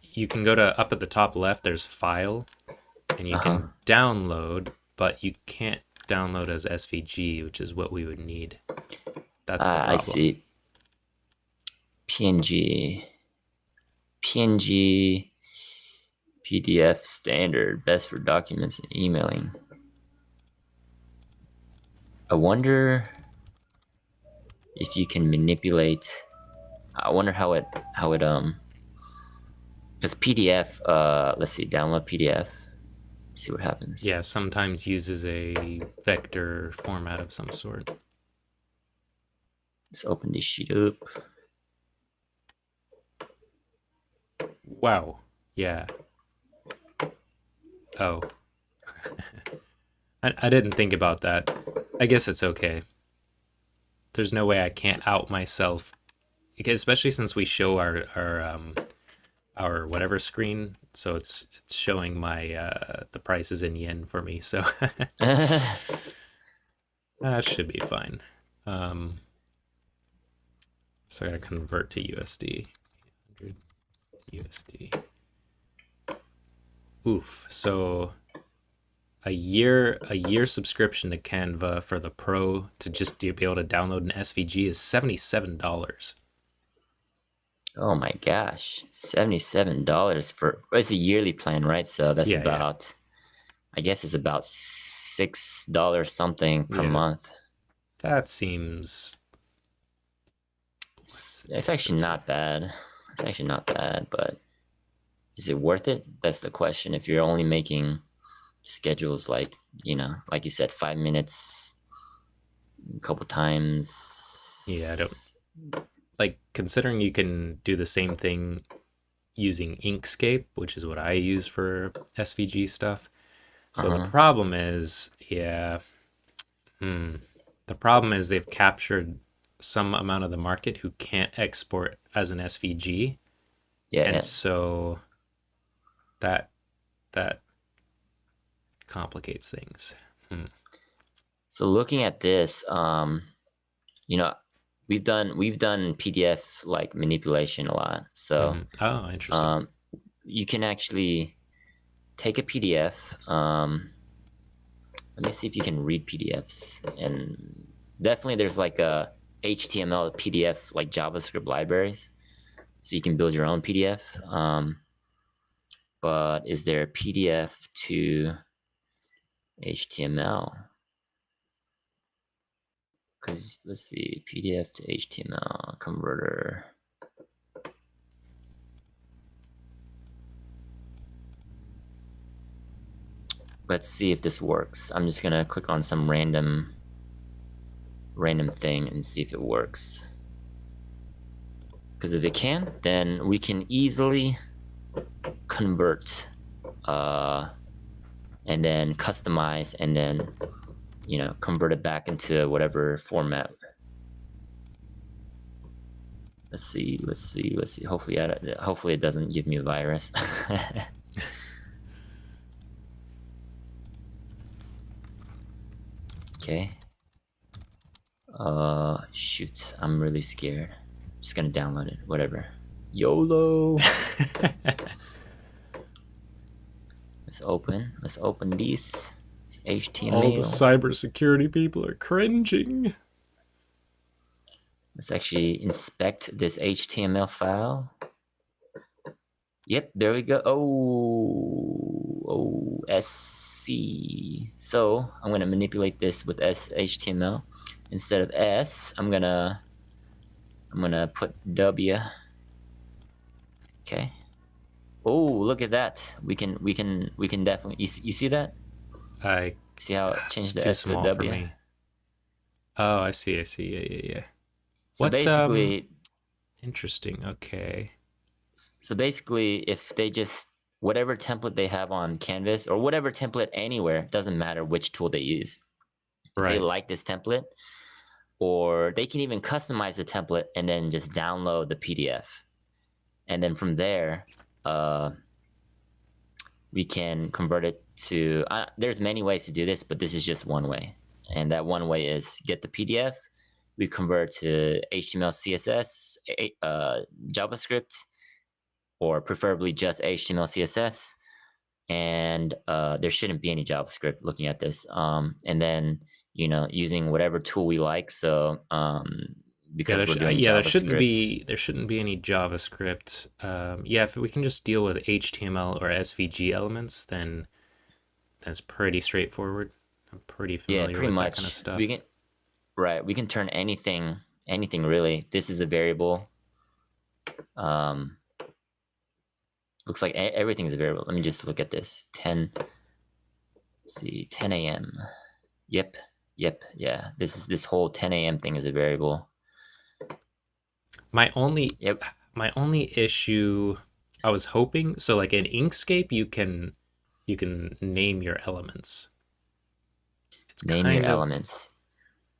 you can go to up at the top left. There's file, and you Uh-huh. can download, but you can't download as SVG, which is what we would need. That's the I problem. see. PNG, PNG, PDF standard, best for documents and emailing. I wonder if you can manipulate. I wonder how it because PDF. Let's see, download PDF. See what happens. Yeah, sometimes uses a vector format of some sort. Let's open this sheet up. Wow. Yeah. Oh. I didn't think about that. I guess it's okay. There's no way I can't out myself, especially since we show our whatever screen, so it's showing my the prices in yen for me. So that should be fine. Um, so I gotta convert to USD. 100 USD. Oof. So a year subscription to Canva for the pro to just be able to download an SVG is $77. Oh my gosh, $77 for it's a yearly plan, right? So that's Yeah, yeah, about, I guess it's about $6 something per yeah. month. That seems It's actually not bad. It's actually not bad, but is it worth it? That's the question. If you're only making schedules like, like you said, 5 minutes a couple times. Yeah, I don't like considering you can do the same thing using Inkscape, which is what I use for SVG stuff. So the Uh-huh. problem is, yeah, the problem is they've captured some amount of the market who can't export as an SVG, Yeah, and yeah. so that that complicates things. So looking at this, you know, we've done PDF like manipulation a lot. So Oh, interesting. um, you can actually take a PDF. Let me see if you can read PDFs. And definitely there's like a HTML PDF like JavaScript libraries, so you can build your own PDF. But is there a PDF to HTML? Because let's see, PDF to HTML converter. Let's see if this works. I'm just gonna click on some random thing and see if it works. Because if it can, then we can easily convert and then customize and then convert it back into whatever format. Let's see. Hopefully it doesn't give me a virus. Okay. Shoot, I'm really scared. I'm just gonna download it, whatever. YOLO. Let's open these. It's HTML. All the cybersecurity people are cringing. Let's actually inspect this HTML file. Yep, there we go. Oh, see. So I'm gonna manipulate this with HTML. Instead of S, I'm gonna put W. Okay. Oh, look at that. We can definitely you see that? I See how it it's changed the too S to small for W? me. Oh, I see. I see. Yeah, yeah, yeah. So What basically, interesting. Okay. if they just whatever template they have on Canvas or whatever template anywhere, doesn't matter which tool they use. If they Right. like this template, or they can even customize the template and then just download the PDF. And then from there, uh, we can convert it to, there's many ways to do this, but this is just one way. And that one way is get the PDF, we convert to HTML, CSS, JavaScript, or preferably just HTML, CSS. And there shouldn't be any JavaScript looking at this. And then, using whatever tool we like. So Yeah, because we're doing yeah, JavaScript. there shouldn't be any JavaScript. Yeah, if we can just deal with HTML or SVG elements, then that's pretty straightforward. I'm pretty Yeah, familiar pretty with that kind of much. We stuff. can Right. We can turn anything really. This is a variable. Um, looks like everything is a variable. Let me just look at this. 10. Let's see, 10 a.m. Yep. Yep. Yeah. This whole 10 a.m. thing is a variable. My only Yep. my only issue, I was hoping, so like in Inkscape you can name your elements. It's Name your kind of, elements.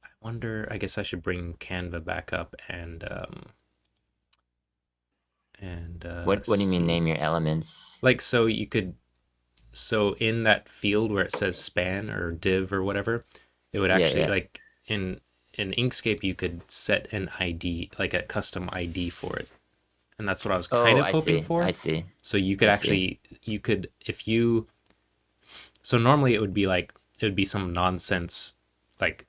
I wonder, I guess I should bring Canva back up and What do you mean name see. your elements? Like so you could, so in that field where it says span or div or whatever, it would Yeah, actually yeah. like in Inkscape you could set an ID, like a custom ID for it. And that's what I was kind Oh, of I hoping see. I for. see. So you could I see. actually, you could, if you, so normally it would be like, it would be some nonsense like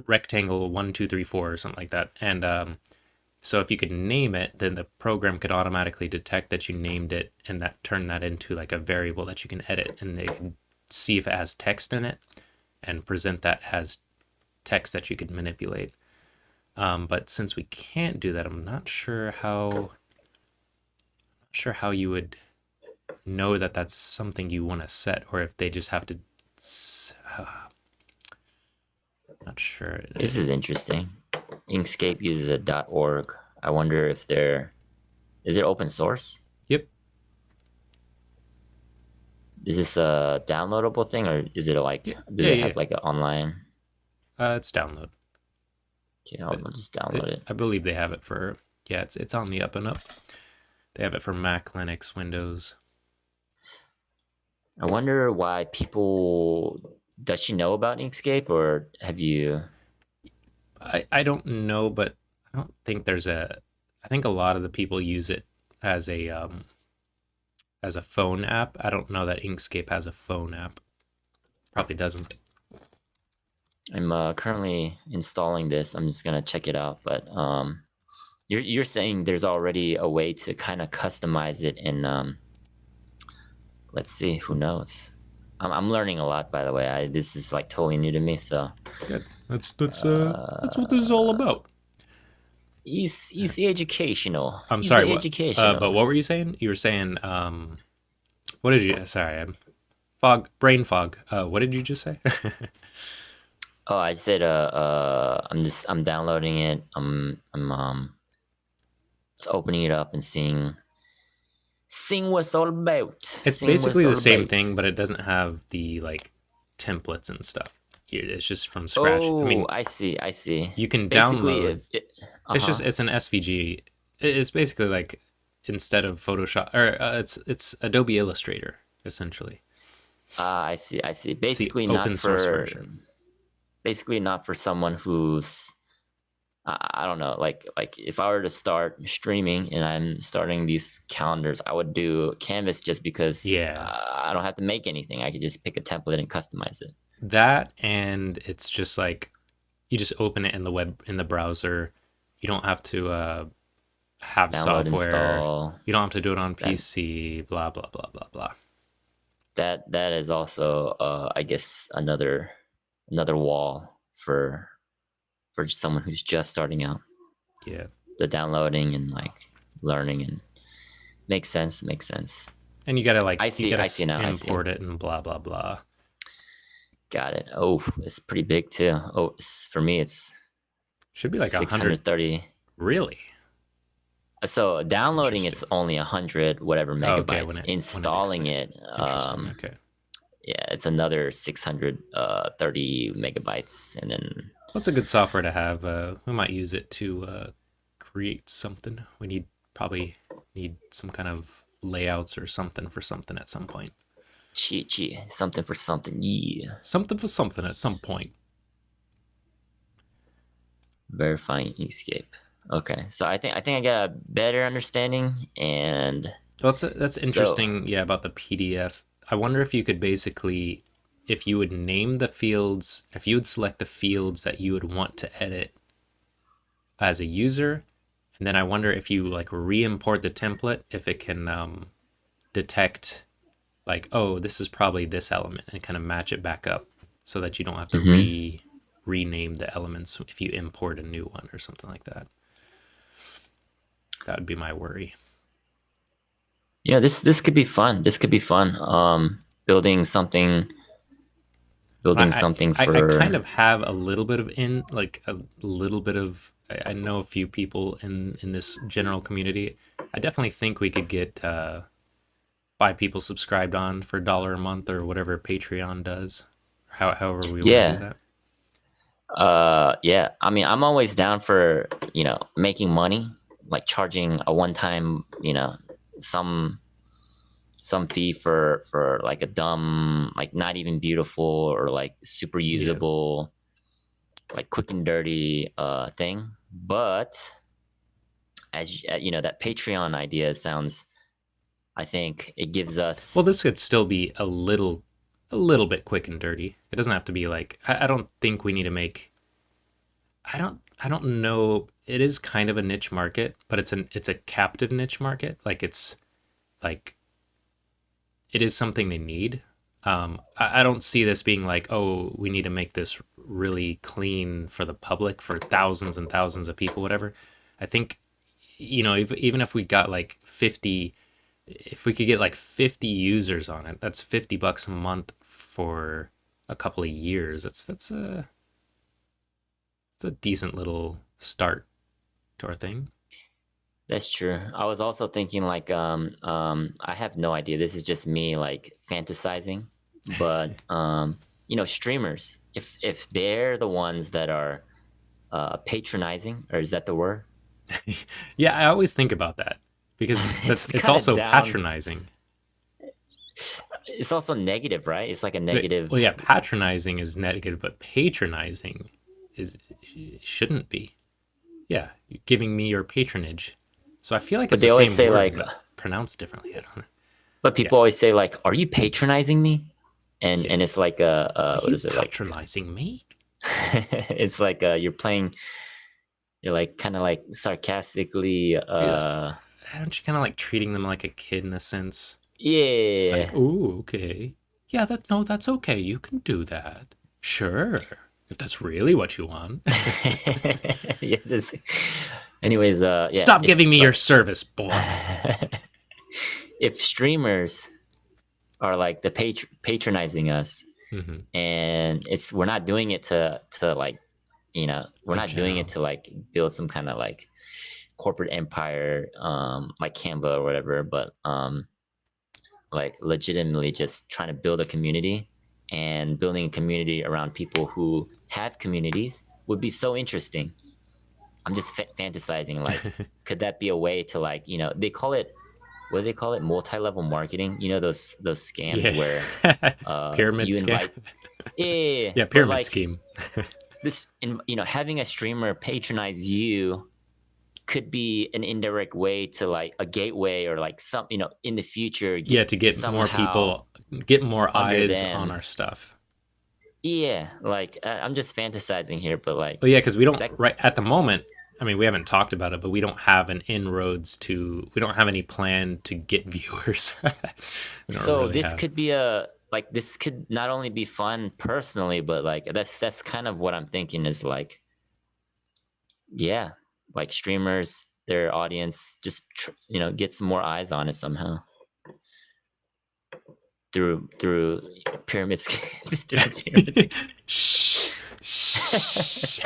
rectangle 1 2 3 4 or something like that. And so if you could name it, then the program could automatically detect that you named it and that turn that into like a variable that you can edit, and they can see if it has text in it and present that as text that you could manipulate. But since we can't do that, I'm not sure how you would know that that's something you want to set, or if they just have to. Uh, not sure. This is interesting. Inkscape uses a .org. I wonder if is it open source? Yep. Is this a downloadable thing, or is it like, Yeah. do Yeah. they Yeah. have like an online? It's download, Okay, but I'll just download it. I believe they have it for. Yeah, it's on the up and up. They have it for Mac, Linux, Windows. I wonder why people. Does she know about Inkscape, or have you? I don't know, but I don't think there's a. I think a lot of the people use it as a phone app. I don't know that Inkscape has a phone app. Probably doesn't. I'm currently installing this. I'm just gonna check it out, but you're saying there's already a way to kind of customize it, and let's see, who knows? I'm learning a lot, by the way. This is like totally new to me, so Good. That's what this is all about. easy educational, I'm sorry. easy What? But educational. what were you saying? You were saying what did you? Sorry, I'm brain fog. What did you just say? Oh, I said I'm downloading it. I'm just opening it up and seeing what's all about. It's Seeing what's basically the all same about. thing, but it doesn't have the like templates and stuff. It's just from scratch. I Oh, mean, I see. I see. you can Basically, download. It's just uh-huh. it's an SVG. It's basically like instead of Photoshop, or it's Adobe Illustrator essentially. Ah, I see. I see. It's the open source version. Basically not for someone who's I don't know, like if I were to start streaming and I'm starting these calendars, I would do Canvas just because Yeah, I don't have to make anything. I could just pick a template and customize it. that, and it's just like you just open it in the web in the browser. You don't have to have Download, software. install. You don't have to do it on That PC. Blah blah blah blah blah. that is also I guess another wall for someone who's just starting out. Yeah. The downloading and like learning and makes sense. And you gotta like I see now. I see. import it and blah blah blah. Got it. Oh, it's pretty big too. Oh, for me, it's Should be like 100. 630. Really? So downloading it's Interesting. only 100 whatever Oh, okay, megabytes. when it Installing it, interesting. Okay. yeah, it's another 630 megabytes, and then What's a good software to have? We might use it to create something. We probably need some kind of layouts or something for something at some point. something for something. Yeah, Something for something at some point. verifying escape. Okay, so I think I got a better understanding, and Well, that's so interesting. Yeah, about the PDF. I wonder if you could basically, if you would name the fields, if you would select the fields that you would want to edit as a user, and then I wonder if you like re-import the template, if it can detect like, oh, this is probably this element, and kind of match it back up, so that you don't have to mhm. rename the elements if you import a new one or something like that. That would be my worry. This could be fun. This could be fun. Building I, something I kind for of have a little bit of a little bit of I know a few people in this general community. I definitely think we could get 5 people subscribed on for $1 a month or whatever Patreon does, however we want to do yeah. that. Yeah. I mean, I'm always down for, making money, like charging a one-time, some fee for like a dumb, like not even beautiful or like super Yeah. usable, like quick and dirty thing. But that Patreon idea sounds, I think it gives Well, us. this could still be a little bit quick and dirty. It doesn't have to be like I don't think we need to make. I don't know. It is kind of a niche market, but it's a captive niche market. Like it's like it is something they need. I don't see this being like, oh, we need to make this really clean for the public for thousands and thousands of people, whatever. I think, even if we got like 50, if we could get like 50 users on it, that's $50 a month for a couple of years. It's a decent little start to our thing. That's true. I was also thinking like I have no idea. This is just me like fantasizing, but streamers, if they're the ones that are patronizing, or is that the word? Yeah, I always think about that because It's it's kind of also down. patronizing. It's also negative, right? It's like a negative. Well, yeah, patronizing is negative, but patronizing is shouldn't be. Yeah, you're giving me your patronage. So I feel like But it's the they always same say word, like, but pronounced differently. I don't know. but Yeah, people always say like, "Are you patronizing me?" yeah. And it's like Are what you is it like? patronizing me? It's like you're like kind of like sarcastically Yeah. Aren't you kind of like treating them like a kid in a sense? Like, yeah. oh, okay. Yeah, no, that's okay. You can do that. Sure. If that's really what you want. Yeah, anyways, yeah, Stop if giving me your like service, boy. if streamers are like the patronizing us, Hmm. and we're not doing it to like, we're In not doing it general. to like build some kind of like corporate empire, like Canva or whatever, but like legitimately just trying to build a community, and building a community around people who have communities would be so interesting. I'm just fantasizing like, could that be a way to like, they call it, what do they call it, multi-level marketing, those scams Yeah. where Pyramid you scam. invite, yeah, Yeah, but pyramid like scheme. having a streamer patronize you could be an indirect way to like a gateway, or like some, in the future get Yeah, to get more somehow people, get more under eyes on them. our stuff. Yeah, like I'm just fantasizing here, but But like yeah, because we don't that. right at the moment. I mean, we haven't talked about it, but we don't have an inroads to. We don't have any plan to get viewers. We don't So really this have. could be a like this could not only be fun personally, but like that's kind of what I'm thinking is like, yeah, like streamers, their audience just get some more eyes on it somehow through pyramid scheme through the pyramid scheme. Shh, shh.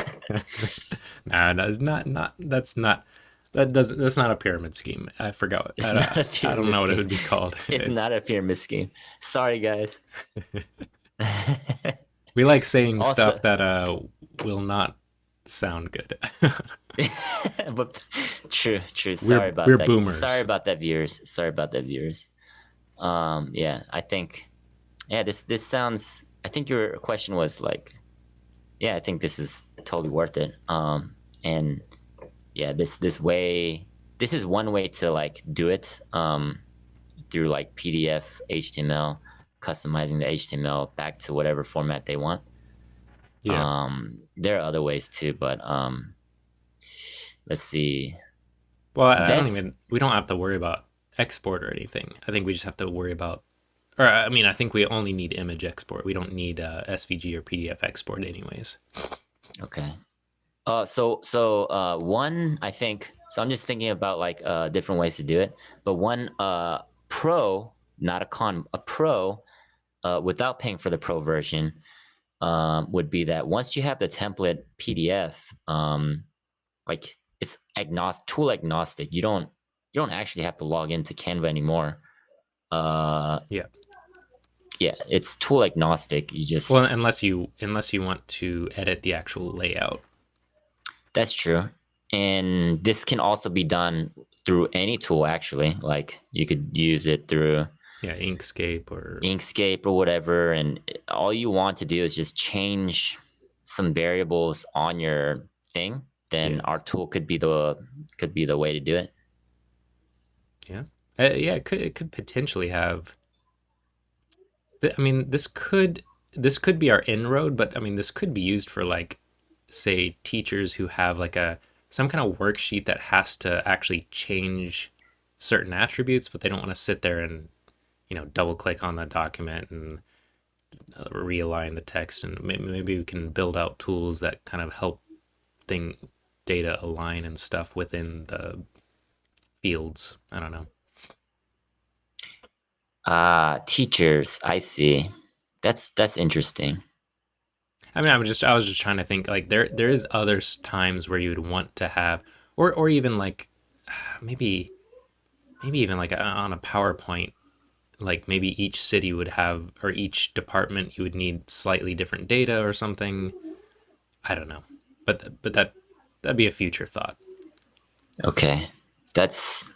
Nah, that's not. That's not. That doesn't. That's not a pyramid scheme. I forgot. It's not a I don't pyramid know what it scheme. would be called. It's It's not a pyramid scheme. Sorry, guys. we like saying Also, stuff that will not sound good. but true, true. we're Sorry about we're that. Sorry boomers. about that, viewers. Sorry about that, viewers. Yeah, I think, yeah, this sounds. I think your question was like, yeah, I think this is totally worth it. And yeah, this is one way to like do it. Through like PDF, HTML, customizing the HTML back to whatever format they want. Yeah. There are other ways too, but let's see. Well, I don't Best even. We don't have to worry about export or anything. I think we just have to worry about. Or I mean, I think we only need image export. We don't need SVG or PDF export, anyways. Okay. So one, I think, so I'm just thinking about like different ways to do it. But one pro, not a con, a pro, without paying for the pro version, would be that once you have the template PDF, like it's tool agnostic. You don't actually have to log into Canva anymore. Uh, Yeah. yeah, it's tool agnostic. You Well, just unless you want to edit the actual layout. That's true. And this can also be done through any tool, actually. Like you could use it through Yeah, Inkscape or Inkscape or whatever. And all you want to do is just change some variables on your thing. Then yeah, our tool could be the way to do it. yeah, yeah. It could potentially have. I mean, this could be our inroad, but I mean, this could be used for like, say, teachers who have like a some kind of worksheet that has to actually change certain attributes, but they don't want to sit there and double click on the document and realign the text. And maybe we can build out tools that kind of help thing data align and stuff within the fields. I don't know. Teachers, I see. That's interesting. I mean, I was just trying to think like there is other times where you would want to have or even like maybe even like on a PowerPoint, like maybe each city would have or each department you would need slightly different data or something. I don't know, but that'd be a future thought. Okay. That's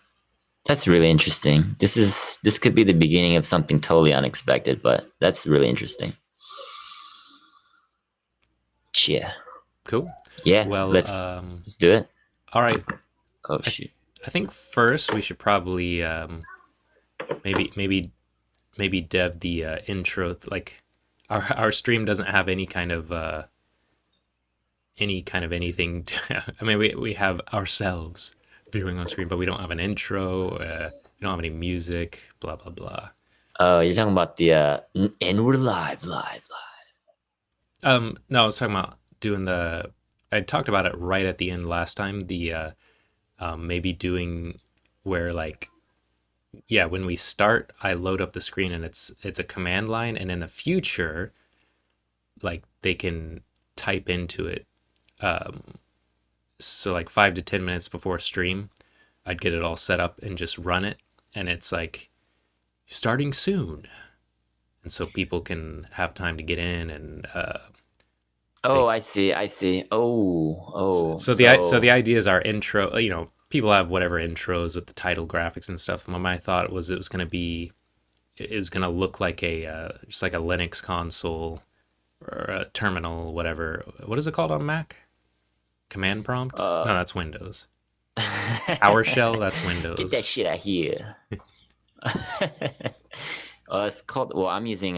That's really interesting. This could be the beginning of something totally unexpected, but that's really interesting. Yeah. Cool. Yeah, Well, let's do it. all right. Oh I shoot. I think first we should probably maybe dev the intro. Like our stream doesn't have any kind of anything. I mean, we have ourselves viewing on screen, but we don't have an intro. We don't have any music. Blah blah blah. Oh, you're talking about the and we're live. No, I was talking about doing the. I talked about it right at the end last time. The maybe doing where like yeah, when we start, I load up the screen and it's a command line, and in the future, like they can type into it. So like 5 to 10 minutes before stream, I'd get it all set up and just run it, and it's like starting soon, and so people can have time to get in and Oh, they. I see. Oh, So the so idea is our intro. People have whatever intros with the title graphics and stuff. My thought was it was gonna look like a just like a Linux console or a terminal, whatever. What is it called on Mac? Command prompt? No, that's Windows. PowerShell, that's get that Windows. shit out here. It's called. Well, I'm using.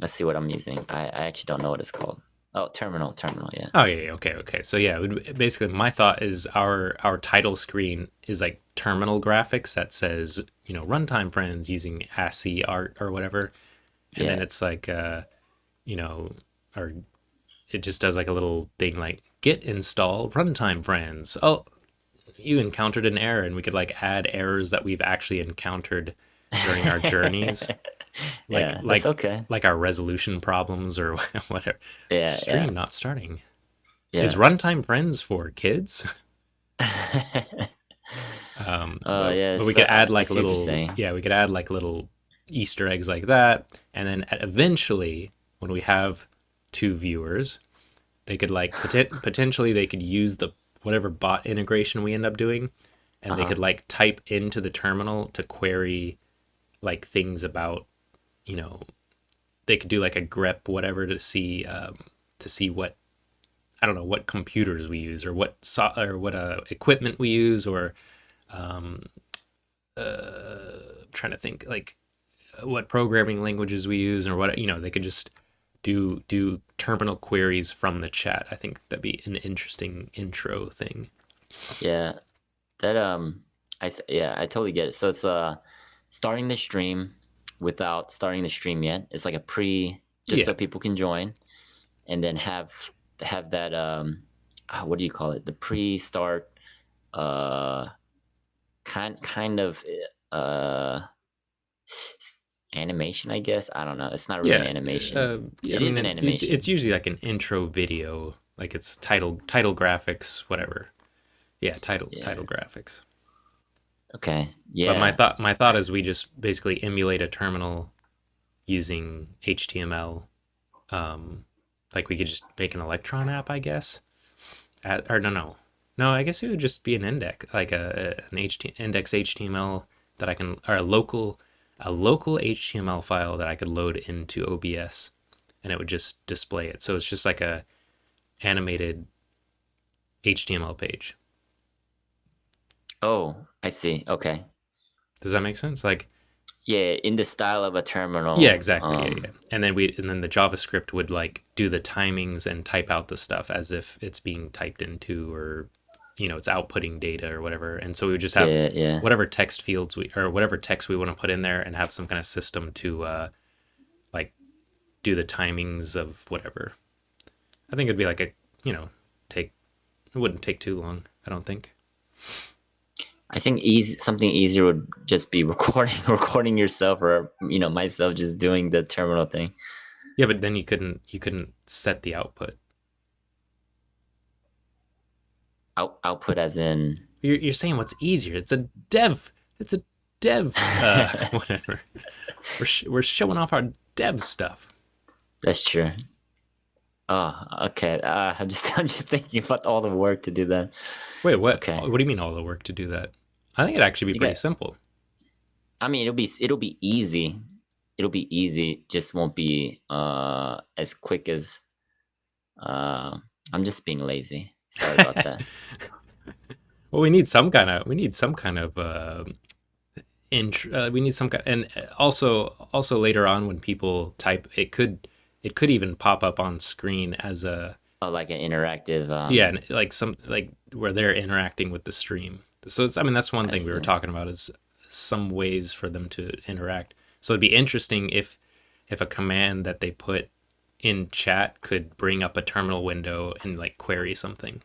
Let's see what I'm using. I actually don't know what it's called. Oh, terminal. Yeah. Oh yeah, yeah, okay, okay. So yeah, basically my thought is our title screen is like terminal graphics that says, Runtime Friends using ASCII art or whatever, and then Yeah. it's like you know, or it just does like a little thing like git install Runtime Friends. Oh, you encountered an error, and we could like add errors that we've actually encountered during our journeys, like Yeah. That's like okay. like our resolution problems or whatever. Yeah. Yeah. Stream not starting. Is Yeah. Runtime Friends for kids? Yeah. But we So could add I like see what you're little, saying. yeah, we could add like little Easter eggs like that, and then eventually, when we have two viewers, they could like potentially they could use the whatever bot integration we end up doing, and they Uh-huh. could like type into the terminal to query like things about, you know, they could do like a grep whatever to see what, I don't know, what computers we use or or what equipment we use, or I'm trying to think like what programming languages we use, or what, they could just do terminal queries from the chat. I think that'd be an interesting intro thing. Yeah. That yeah, I totally get it. So it's starting the stream without starting the stream yet. It's like a pre, just Yeah, so people can join, and then have that what do you call it? The pre-start uh kind of uh animation, I guess. I don't know. It's not really an yeah, animation. yeah. I It is mean, an it's animation. usually like an intro video, like it's title graphics, whatever. Yeah, title Yeah. graphics. Okay. But my Yeah. thought is we just basically emulate a terminal using HTML. Like we could just make an Electron app, I guess. Or no. I guess it would just be an index, like an index HTML that I can, or a local HTML file that I could load into OBS, and it would just display it. So it's just like a animated HTML page. Oh, I see. Okay. Does that make sense? Like, Yeah, in the style of a yeah, terminal. exactly. Yeah, yeah. And then the JavaScript would like do the timings and type out the stuff as if it's being typed into, or it's outputting data or whatever. And so we would just have Yeah, yeah. whatever text fields we, or whatever text we want to put in there, and have some kind of system to like do the timings of whatever. I think it'd be like a, take it wouldn't take too long, I don't think. I think something easier would just be recording recording yourself, or myself just doing the terminal thing. Yeah, but then you couldn't set the output. Output as in. You're saying what's easier? It's a dev whatever. We're showing off our dev stuff. That's true. Oh, okay. I'm just thinking about all the work to do that. Wait, what? Okay. What do you mean all the work to do that? I think it'd actually be You pretty got. simple. I mean, it'll be easy. It'll be easy. Just won't be as quick as. Uh, I'm just being lazy. Sorry about that. Well, we need some kind of we need some kind, and also later on when people type, it could even pop up on screen as a, Oh, like an interactive. yeah, and like some, like where they're interacting with the stream. So I mean, that's one I thing we were see. talking about, is some ways for them to interact. So it'd be interesting if a command that they put in chat could bring up a terminal window and like query something.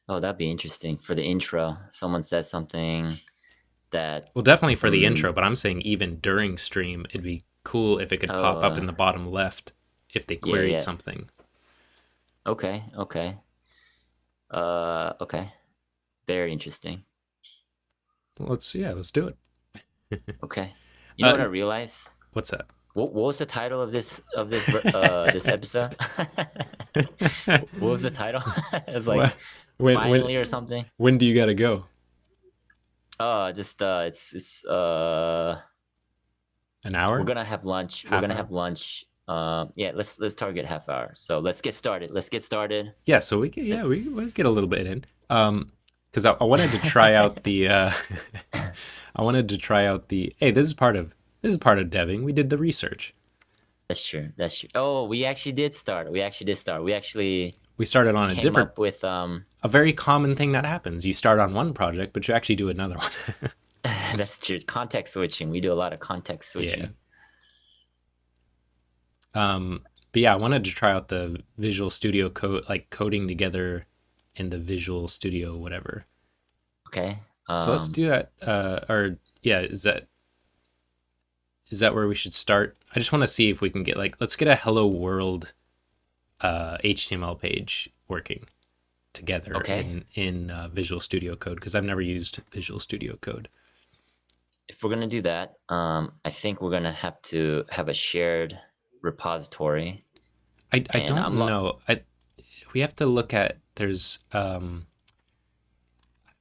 Oh, that'd be interesting for the intro. Someone says something that Well, definitely for the intro, some. but I'm saying even during stream, it'd be cool if it could Oh, pop up in the bottom left if they yeah, queried yeah. something. Okay, okay. Okay. Very interesting. Let's do it. Okay. You know what I Uh, realized? what's that? What was the title of this episode? What was the title? It's What? like When finally or something. do you gotta go? Just it's An we're hour? gonna have lunch. We're Half gonna hour? have lunch. Yeah, let's target half hour. So let's get started. Let's get started. Yeah. So we get a little bit in. Because I wanted to try out the I wanted to try out the, hey, this is part of debbing. We did the research. That's true. That's true. Oh, we actually did start. We actually did start. We actually We started on a came different, up with a very common thing that happens. You start on one project, but you actually do another one. that's true. Context switching. We do a lot of context Yeah. switching. But yeah, I wanted to try out the Visual Studio Code, like coding together in the Visual Studio, whatever. Okay. So let's do that. Or yeah, is that where we should start? I just want to see if we can get like, let's get a Hello World HTML page working together Okay. in Visual Studio Code because I've never used Visual Studio Code. If we're gonna do that, I think we're gonna have to have a shared repository. I And don't know. We have to look at there's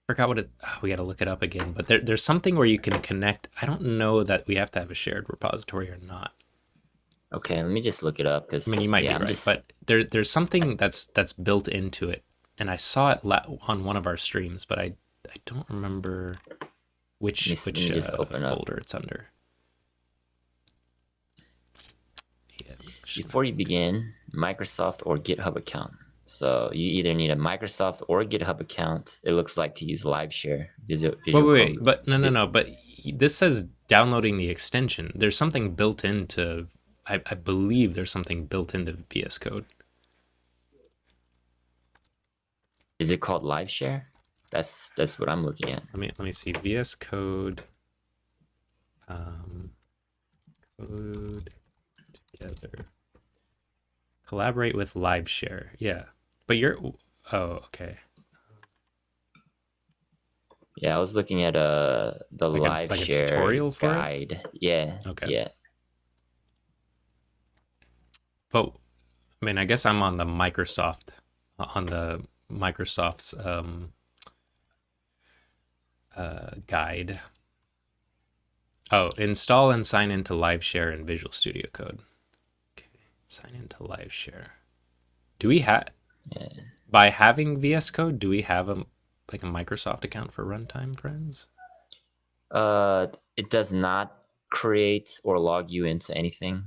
forgot what it. Oh, we got to look it up again. But there's something where you can connect. I don't know that we have to have a shared repository or not. okay. Let me just look it up I mean, you because might yeah, be I'm right, just. but there's something that's built into it, and I saw it on one of our streams, but I don't remember which Let me just open up. folder it's under. Yeah, Before you begin, Microsoft or GitHub account. So you either need a Microsoft or a GitHub account. It looks like to use LiveShare, wait, Visual wait, Code. wait, but no. But this says downloading the extension. There's something built into. I believe there's something built into VS Code. Is it called LiveShare? That's what I'm looking at. Let me see. VS Code. Code together. Collaborate with LiveShare. Yeah, but you're. Oh, okay. Yeah, I was looking at the Like a tutorial LiveShare for it. guide. Yeah, Okay. yeah. But I mean, I guess I'm on the Microsoft's guide. Oh, install and sign into LiveShare in Visual Studio Code. Okay, sign into LiveShare. Do we have Yeah. by having VS Code? Do we have a like a Microsoft account for Runtime Friends? It does not create or log you into anything.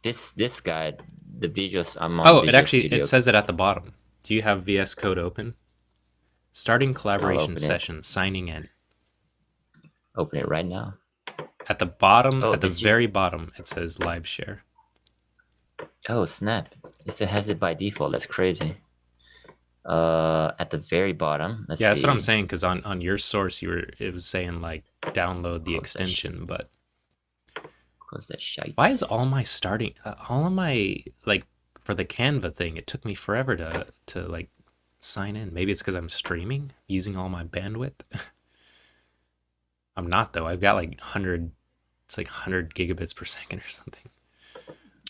This guide, the visuals, I'm on Oh, Visual it Studio. says it at the bottom. Do you have VS Code open? Starting I'll collaboration open it. session, signing in. Open it right now. At the bottom, Oh, at the this just. very bottom, it says live share. Oh snap! If it has it by default, that's crazy. At the very bottom, let's Yeah, see. that's what I'm saying. Because on your source, it was saying like download the Close that extension, but Close that shite. why is all of my like for the Canva thing? It took me forever to like sign in. Maybe it's because I'm streaming using all my bandwidth. I'm not though. I've got like 100. It's like 100 gigabits per second or something.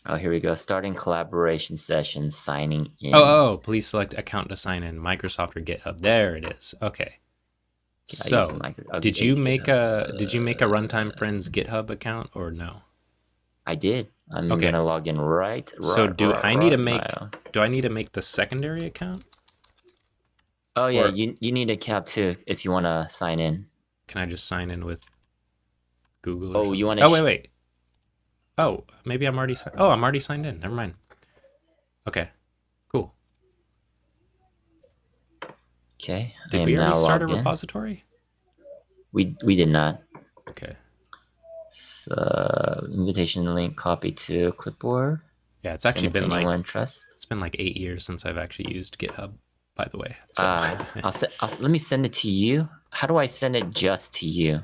Oh, here we go. Starting collaboration session, signing in. Oh, please select account to sign in, Microsoft or GitHub. There it is. Okay. So, did you make a Runtime Friends GitHub account or no? I did. I'm Okay. gonna log in right. So do I need to make now. the secondary account? Oh yeah, Or you need an account too if you want to sign in. can I just sign in with Google or Oh, something? you want Oh, to? wait. Oh, maybe I'm already Oh, I'm already signed in. Never mind. Okay. Cool. Okay. Did we already start a repository? We did not. Okay. So invitation link copy to clipboard. Yeah, it's actually been like it's been like 8 years since I've actually used GitHub, by the way. So let me send it to you. How do I send it just to you?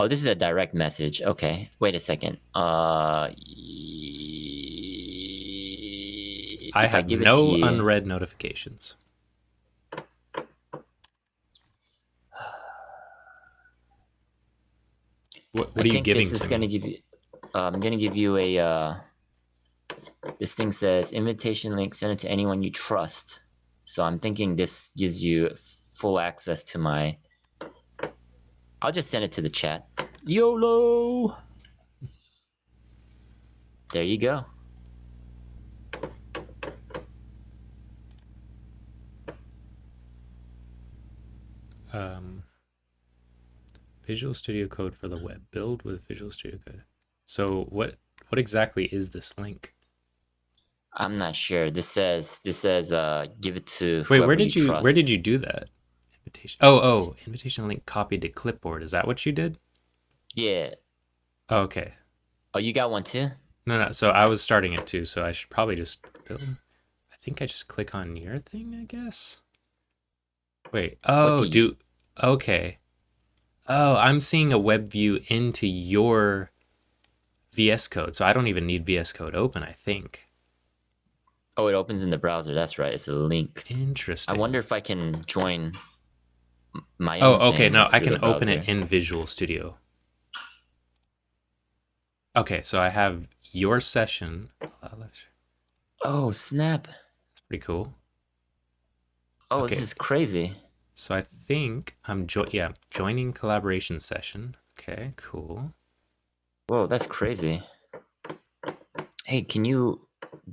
Oh, this is a direct message. Okay, wait a second. I have no unread notifications. What are you giving this is to gonna me? give you. I'm gonna give you a. This thing says invitation link. Send it to anyone you trust. So I'm thinking this gives you full access to my. I'll just send it to the chat. YOLO. There you go. Visual Studio Code for the web. Build with Visual Studio Code. So what exactly is this link? I'm not sure. This says give it to Wait, whoever you where did trust. you do that? Invitation. Oh, invitation link copied to clipboard. Is that what you did? Yeah. Oh, okay. Oh, you got one too? No. So I was starting it too, so I should probably just build. I think I just click on your thing, I guess. Wait. What Oh, do you? okay. Oh, I'm seeing a web view into your VS Code, so I don't even need VS Code open, I think. Oh, it opens in the browser. That's right. It's a link. I Interesting. wonder if I can join my own Oh, okay. thing No, I through can the open it browser. in Visual Studio. Okay, so I have your session. That's Oh, snap. pretty cool. Oh, this Okay, is crazy. so I think joining collaboration session. Okay, cool. Whoa, that's crazy. Hey, can you,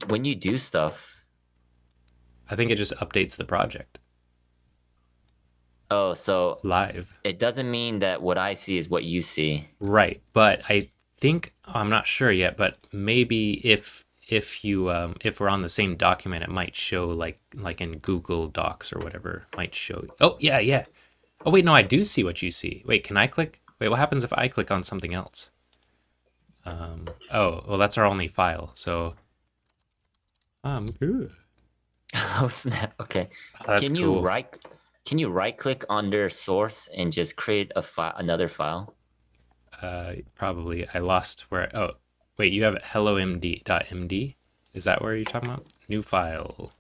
when you do stuff, I think it just updates the project oh, so live. it doesn't mean that what I see is what you see. Right, but I think I'm not sure yet, but maybe if we're on the same document, it might show like in Google Docs or whatever, might show. Oh, yeah. Oh, wait, no, I do see what you see. Wait, can I click? Wait, what happens if I click on something else? Oh, well, that's our only file. So, good. Oh, snap. Okay. Oh, that's Can you cool. right can you right click under source and just create a file, another file? Probably I lost where. Oh, wait, you have hello.md. Is that where you're talking about? New file.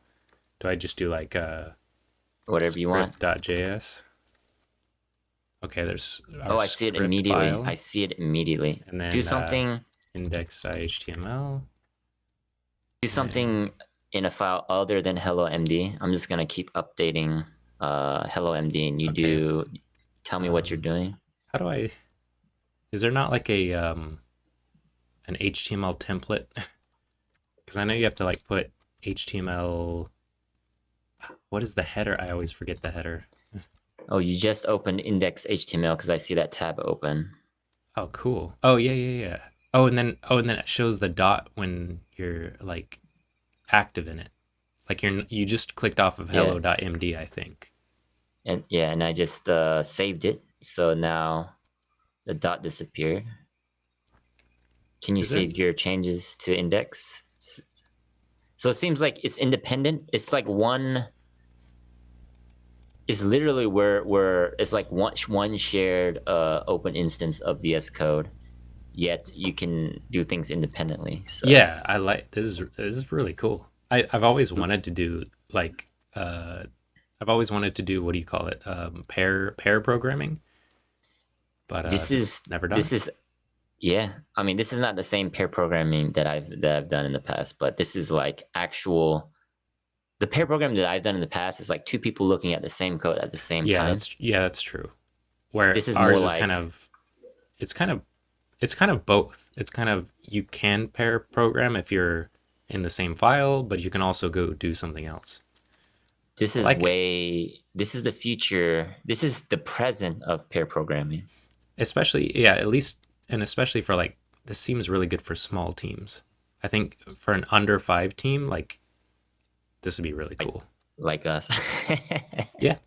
Do I just do like Whatever you want. script.js? Okay, there's Oh, our I see it script immediately. I file, see it immediately. and Do then something index.html, do and something in a file other than hello MD. I'm just gonna keep updating hello MD and you okay. do tell me what you're doing. How do I? Is there not like a an HTML template? Because I know you have to like put HTML. What is the header? I always forget the header. Oh, you just opened index HTML because I see that tab open. Oh, cool. Oh, yeah. Oh, and then it shows the dot when you're like active in it. Like you just clicked off of Yeah. hello.md, I think. And yeah, and I just saved it. So now the dot disappeared. Can you Is there? save your changes to index? So it seems like it's independent. It's like one. It's literally where it's like one shared open instance of VS Code. Yet you can do things independently. So Yeah, I like this is really cool. I've always wanted to do like I've always wanted to do what do you call it? Pair programming, but this just is never done this it. is yeah. I mean, this is not the same pair programming that I've done in the past, but this is like actual. The pair program that I've done in the past is like two people looking at the same code at the same time. Yeah, that's true. Where This is more ours is kind like of it's kind of it's kind of both. It's kind of you can pair program if you're in the same file, but you can also go do something else. this I is like it. way this is the future. This is the present of pair programming. Especially yeah, at least and especially for like this seems really good for small teams. I think for an under 5 team like this would be really Like cool. like us. Yeah.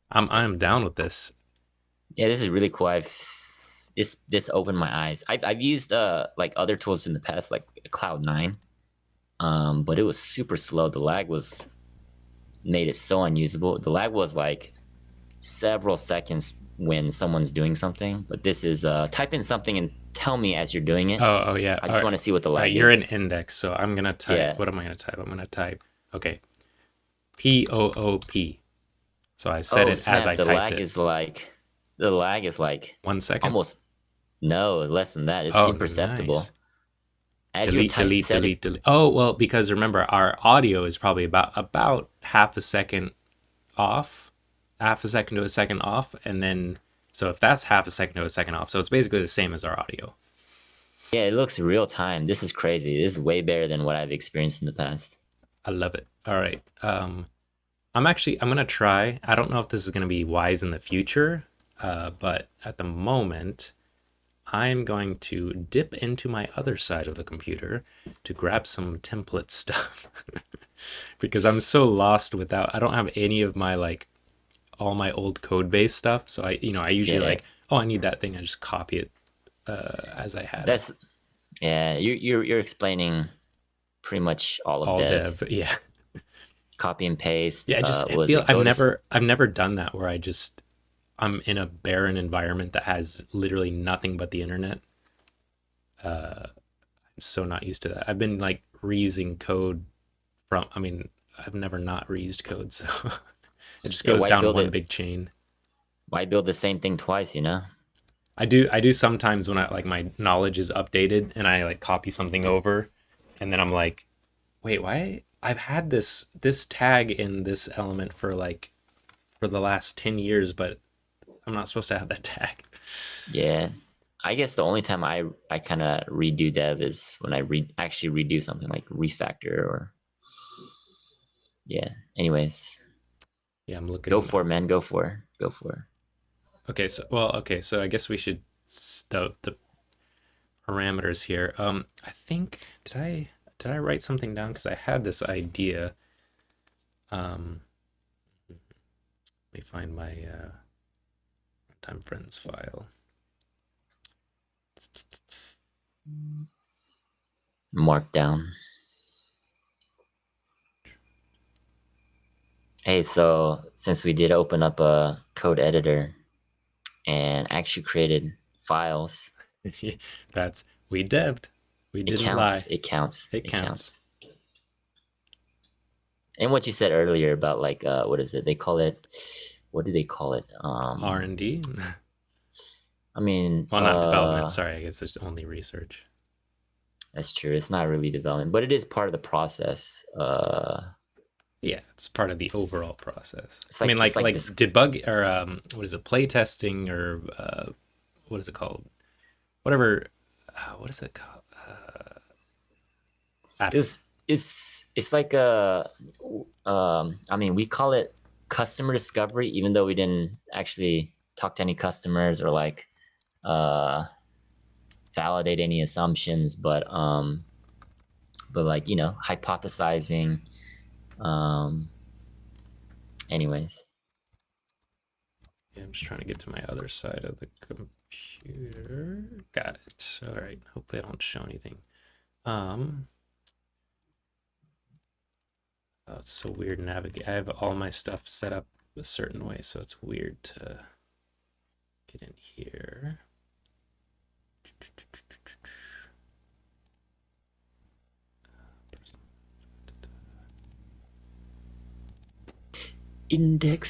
I'm down with this. Yeah, this is really cool. This opened my eyes. I've used like other tools in the past, like Cloud9, but it was super slow. The lag was made it so unusable. The lag was like several seconds when someone's doing something. But this is type in something and tell me as you're doing it. Oh yeah. I All just right. want to see what the All right, lag you're an is. index, so I'm gonna type. Yeah. What am I gonna type? I'm gonna type. Okay, POOP. So I said Oh it as snap! I typed it. The lag is like 1 second. almost no less than that. It's Oh, imperceptible. nice. As you're Delete, type delete, set delete, it. delete. Oh well, because remember our audio is probably about half a second off, half a second to a second off, and then so if that's half a second to a second off, so it's basically the same as our audio. Yeah, it looks real time. This is crazy. This is way better than what I've experienced in the past. I love it. All right. I'm gonna try. I don't know if this is gonna be wise in the future, but at the moment, I'm going to dip into my other side of the computer to grab some template stuff because I'm so lost without, I don't have any of my like all my old code base stuff. So I usually Yeah, like, oh, I need that thing. I just copy it as I had it. that's yeah. You're explaining pretty much all of All dev. dev. Yeah. Copy and paste. Yeah. I Was feel it go to? I've never done that where I'm in a barren environment that has literally nothing but the internet. I'm so not used to that. I've been like reusing code I mean, I've never not reused code. So it just Yeah, goes down one big chain. why build the same thing twice? You know? I do sometimes when I like my knowledge is updated and I like copy something over and then I'm like, wait, why I've had this tag in this element for like for the last 10 years, but I'm not supposed to have that tag. Yeah. I guess the only time I kind of redo dev is when I actually redo something like refactor or yeah. Anyways, Yeah, I'm go looking. for it, man. Go for it. Okay, so I guess we should start the parameters here. I think did I write something down because I had this idea. Let me find my Runtime Friends file. Markdown. Hey, so since we did open up a code editor and actually created files, That's we devved. We it didn't counts. lie. It counts. It It counts. counts. And what you said earlier about like what is it? They call it what do they call it? R&D. I mean, Well, not development. Sorry, I guess it's only research. that's true. It's not really development, but it is part of the process. Yeah, it's part of the overall process. It's I mean, like like this. debug or what is it? Play testing or what is it called? Whatever. What is it called? I don't know. It's like a. I mean, we call it customer discovery, even though we didn't actually talk to any customers or like uh, validate any assumptions, but like hypothesizing. Um, anyways, Yeah, I'm just trying to get to my other side of the computer. Got it. All right. Hopefully, I don't show anything. Um, oh, it's so weird to navigate. I have all my stuff set up a certain way, so it's weird to get in here.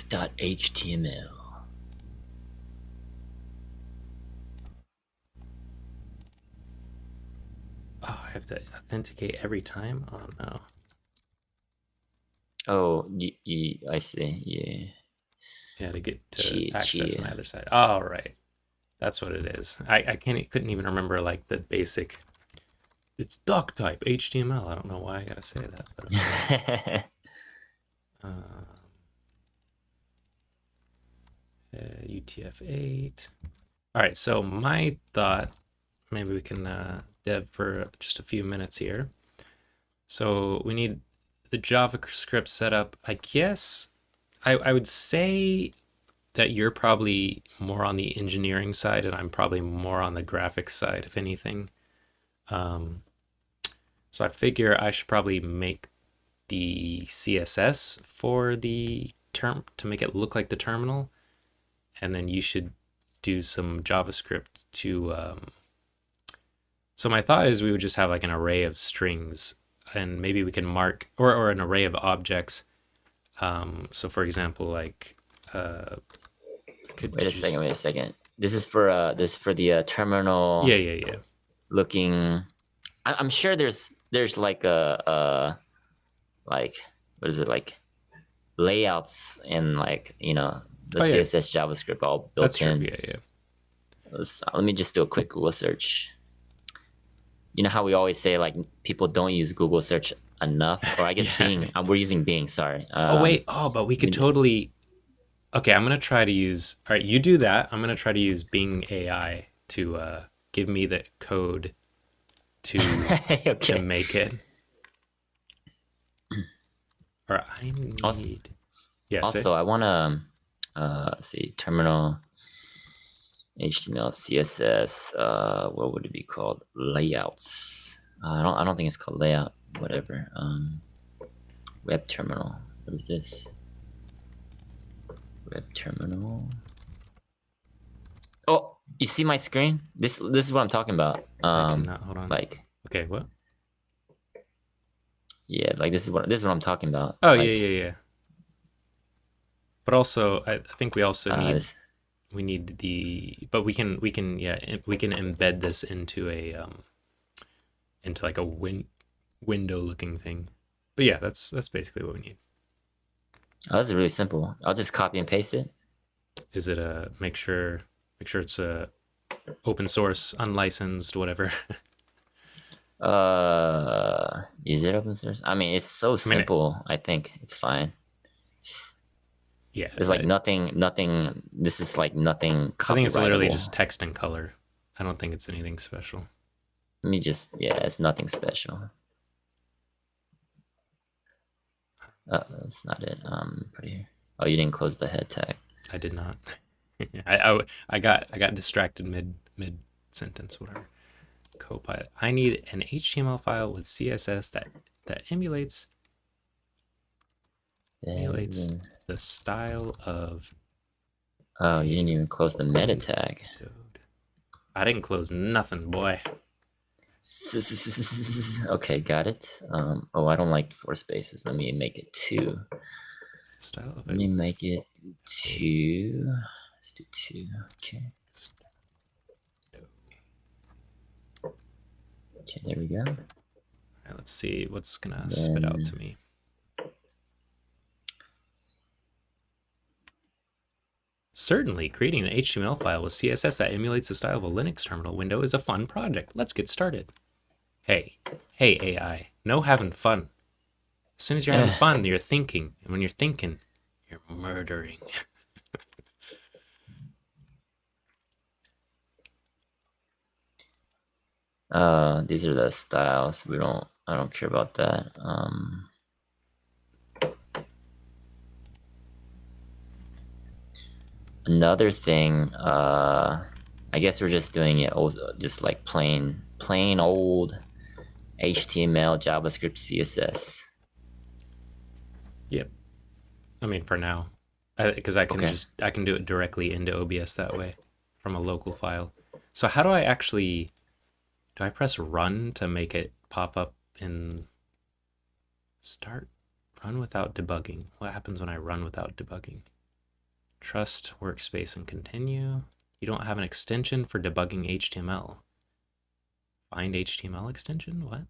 index.html. Oh, I have to authenticate every time. Oh no. Oh, I see. Yeah. Yeah, to get to access Chia. my other side. All right. That's what it is. I couldn't even remember like the basic. It's doc type HTML. I don't know why I gotta say that, but okay. UTF-8. All right. So my thought, maybe we can dev for just a few minutes here. So we need the JavaScript setup. I guess I would say that you're probably more on the engineering side and I'm probably more on the graphics side, if anything. So I figure I should probably make the CSS for the term to make it look like the terminal, and then you should do some JavaScript to. So my thought is we would just have like an array of strings, and maybe we can mark or an array of objects. So for example, like Wait a second. This is for the terminal. Yeah. Looking. I'm sure there's like like what is it like layouts and like the CSS JavaScript all built That's in. true. Yeah. Let me just do a quick Google search. You know how we always say like people don't use Google search enough, or I guess Yeah. Bing. We're using Bing. Sorry. But we could totally. Okay, I'm gonna try to use. All right, you do that. I'm gonna try to use Bing AI to give me the code to Okay. make it. Or I Also, need. Yeah, say. also I want to see terminal HTML, CSS. What would it be called? Layouts. I don't think it's called layout. Whatever. Web terminal. What is this? Web terminal. Oh, you see my screen? This is what I'm talking about. I do not. Hold on. Like, Okay, what? yeah, like this is what I'm talking about. Oh, yeah, Like, yeah, yeah. But also, I think we also need this, we need the, but we can yeah, we can embed this into a into like a window looking thing. But yeah, that's basically what we need. oh, this is really simple. I'll just copy and paste it. Is it a make sure it's a open source, unlicensed, whatever. Is it open source? I mean, it's so I mean, simple. I think it's fine. yeah, There's like nothing. This is like nothing I think it's literally copyrightable. just text and color. I don't think it's anything special. Let me just, yeah, it's nothing special. That's not it. Put it here. Oh, you didn't close the head tag. I did not. I got distracted mid sentence, whatever. Copilot. I need an HTML file with CSS that emulates the style of. Oh, you didn't even close the meta tag. Dude. I didn't close nothing, boy. Okay, got it. Oh, I don't like 4 spaces. Let me make it 2. Style of Let me make it 2. Let's do 2. Okay. Okay, there we go. All right, let's see what's gonna spit out to me. Certainly, creating an HTML file with CSS that emulates the style of a Linux terminal window is a fun project. Let's get started. Hey AI, no having fun. As soon as you're having fun, you're thinking, and when you're thinking, you're murdering. These are the styles. I don't care about that. Another thing, I guess we're just doing it just like plain old HTML, JavaScript, CSS. Yep. I mean, for now, because I can I can do it directly into OBS that way from a local file. So how do I actually? Do I press run to make it pop up in start? Run without debugging. What happens when I run without debugging? Trust workspace and continue. You don't have an extension for debugging HTML. Find HTML extension? What?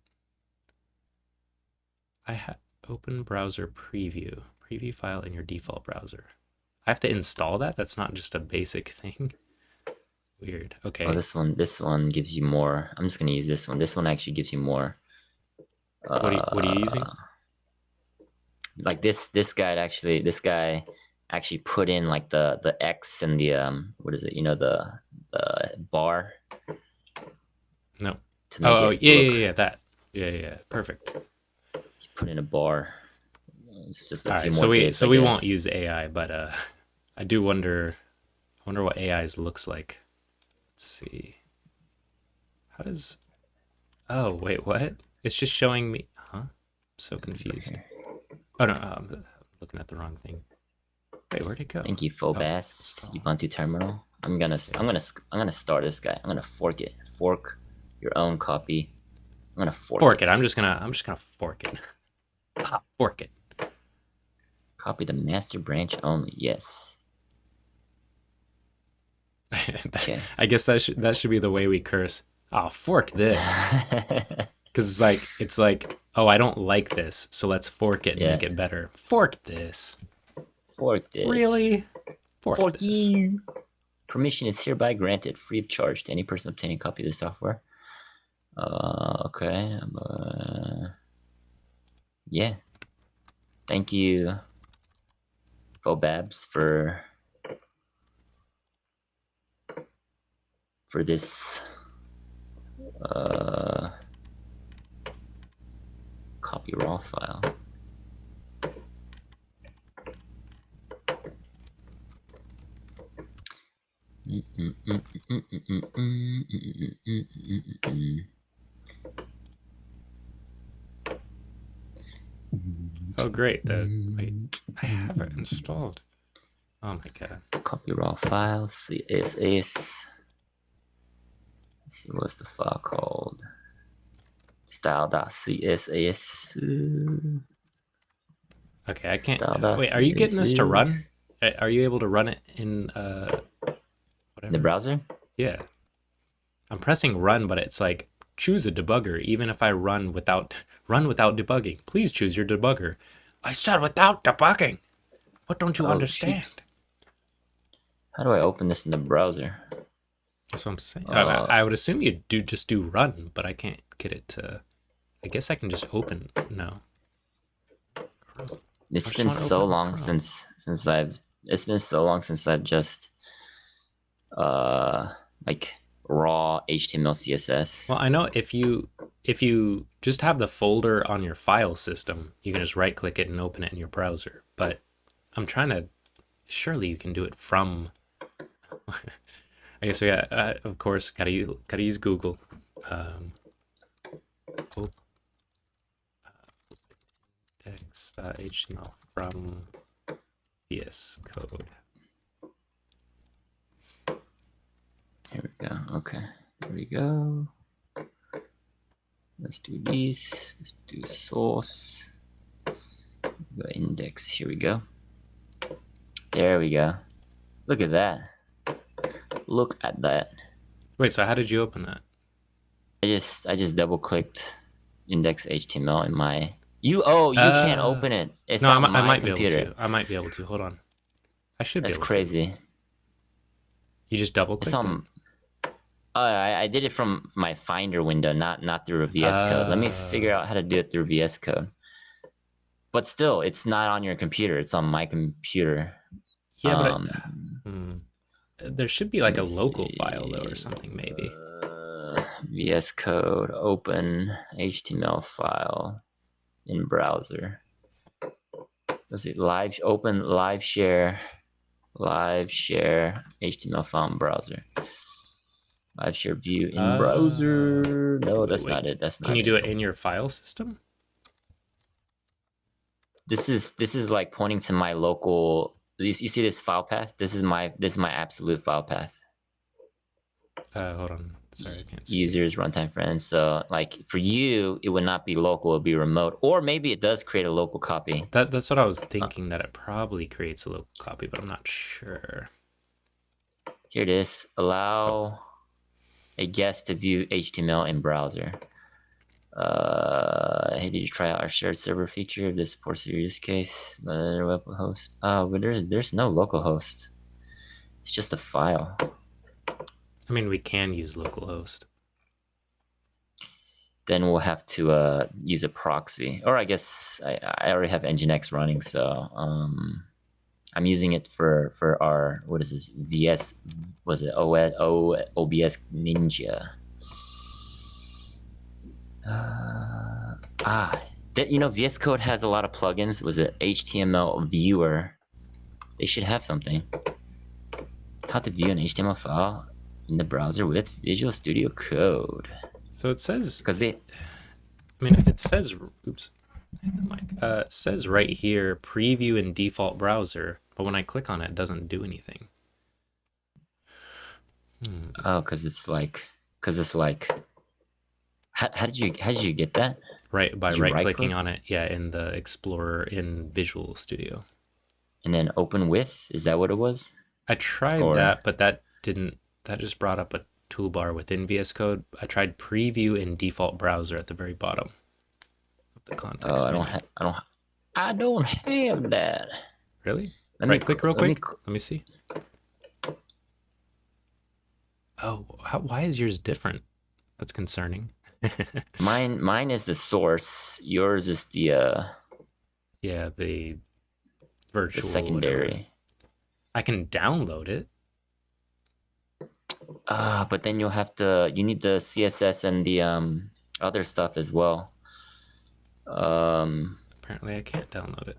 I have open browser preview. Preview file in your default browser. I have to install that? That's not just a basic thing. Weird. Okay. Oh, this one gives you more. I'm just gonna use this one. This one actually gives you more. What are you using? Like this guy actually put in like the X and the what is it? You know, the bar. No. To make it yeah, that. Yeah, perfect. You put in a bar. It's just a few right, more bits. So we won't use AI, but I do wonder what AI's looks like. Let's see. How does? Oh wait, what? It's just showing me. Huh? I'm so confused. Oh no, I'm looking at the wrong thing. Wait, where'd it go? Thank you, Phobas. Ubuntu terminal. I'm gonna start this guy. I'm gonna fork it. Fork your own copy. I'm gonna fork it. I'm just gonna fork it. Fork it. Copy the master branch only. Yes. Okay. I guess that should be the way we curse. Oh, fork this. Because it's like, oh, I don't like this, so let's fork it and make it better. Fork this. Fork this. Really? Fork this. You. Permission is hereby granted, free of charge, to any person obtaining a copy of the software. Okay. Yeah. Thank you, Phobabs, for this Copy raw file. Oh, great. Wait, I have it installed. Oh my god. Copy raw file, CSS. Let's see, what's the file called? Style.css. Okay, I can't. Wait, are you getting this to run? Style.css. Are you able to run it in whatever? The browser? Yeah. I'm pressing run, but it's like choose a debugger. Even if I run without debugging, please choose your debugger. I said without debugging. What don't you Oh, understand? shoot. How do I open this in the browser? That's what I'm saying. I would assume you just do run, but I can't get it to. I guess I can just open. No. It's been so long since I've. It's been so long since I've just like raw HTML CSS. Well, I know if you just have the folder on your file system, you can just right click it and open it in your browser. But I'm trying to. Surely you can do it from. I guess we got, of course, gotta use Google. Text.html from VS Code. Here we go. Okay, there we go. Let's do this. Let's do source. The index. Here we go. There we go. Look at that. Look at that. Wait, so how did you open that? I just double clicked index HTML in my. You can't open it. It's no, not I might computer. be able to. I might be able to. Hold on. I should be That's able crazy. to. You just double clicked it? I did it from my Finder window, not through a VS Code. Let me figure out how to do it through VS Code. But still, it's not on your computer. It's on my computer. Yeah, but there should be like a local file though, or something maybe. VS Code, open HTML file in browser. Let's see, open live share HTML file in browser. Live share view in browser. No, that's not it. That's not. Can you do it in your file system? This is like pointing to my local. You see this file path? This is my absolute file path. Hold on. Sorry, I can't see. Users, runtime friends. So like for you, it would not be local, it would be remote. Or maybe it does create a local copy. That's what I was thinking, that it probably creates a local copy, but I'm not sure. Here it is. Allow a guest to view HTML in browser. Hey, did you try out our shared server feature? This supports your use case. Web host. But there's no local host. It's just a file. I mean, we can use localhost. Then we'll have to use a proxy, or I guess I already have Nginx running, so I'm using it for our, what is this, VS, was it OBS Ninja? VS Code has a lot of plugins. Was it HTML viewer? They should have something. How to view an HTML file in the browser with Visual Studio Code. So it says, because they, I mean, it says, oops, hit the mic. It says right here, preview in default browser, but when I click on it, it doesn't do anything. Oh, because it's like, how did you get that? Right, by right-clicking on it, yeah, in the Explorer in Visual Studio. And then open with, is that what it was? I tried that, but that just brought up a toolbar within VS Code. I tried preview in default browser at the very bottom of the context menu. I don't have that. Really? Right click real quick. Let me see. Oh, why is yours different? That's concerning. Mine is the source. Yours is the yeah, the virtual, the secondary. Whatever. I can download it. But then you need the CSS and the other stuff as well. Apparently, I can't download it.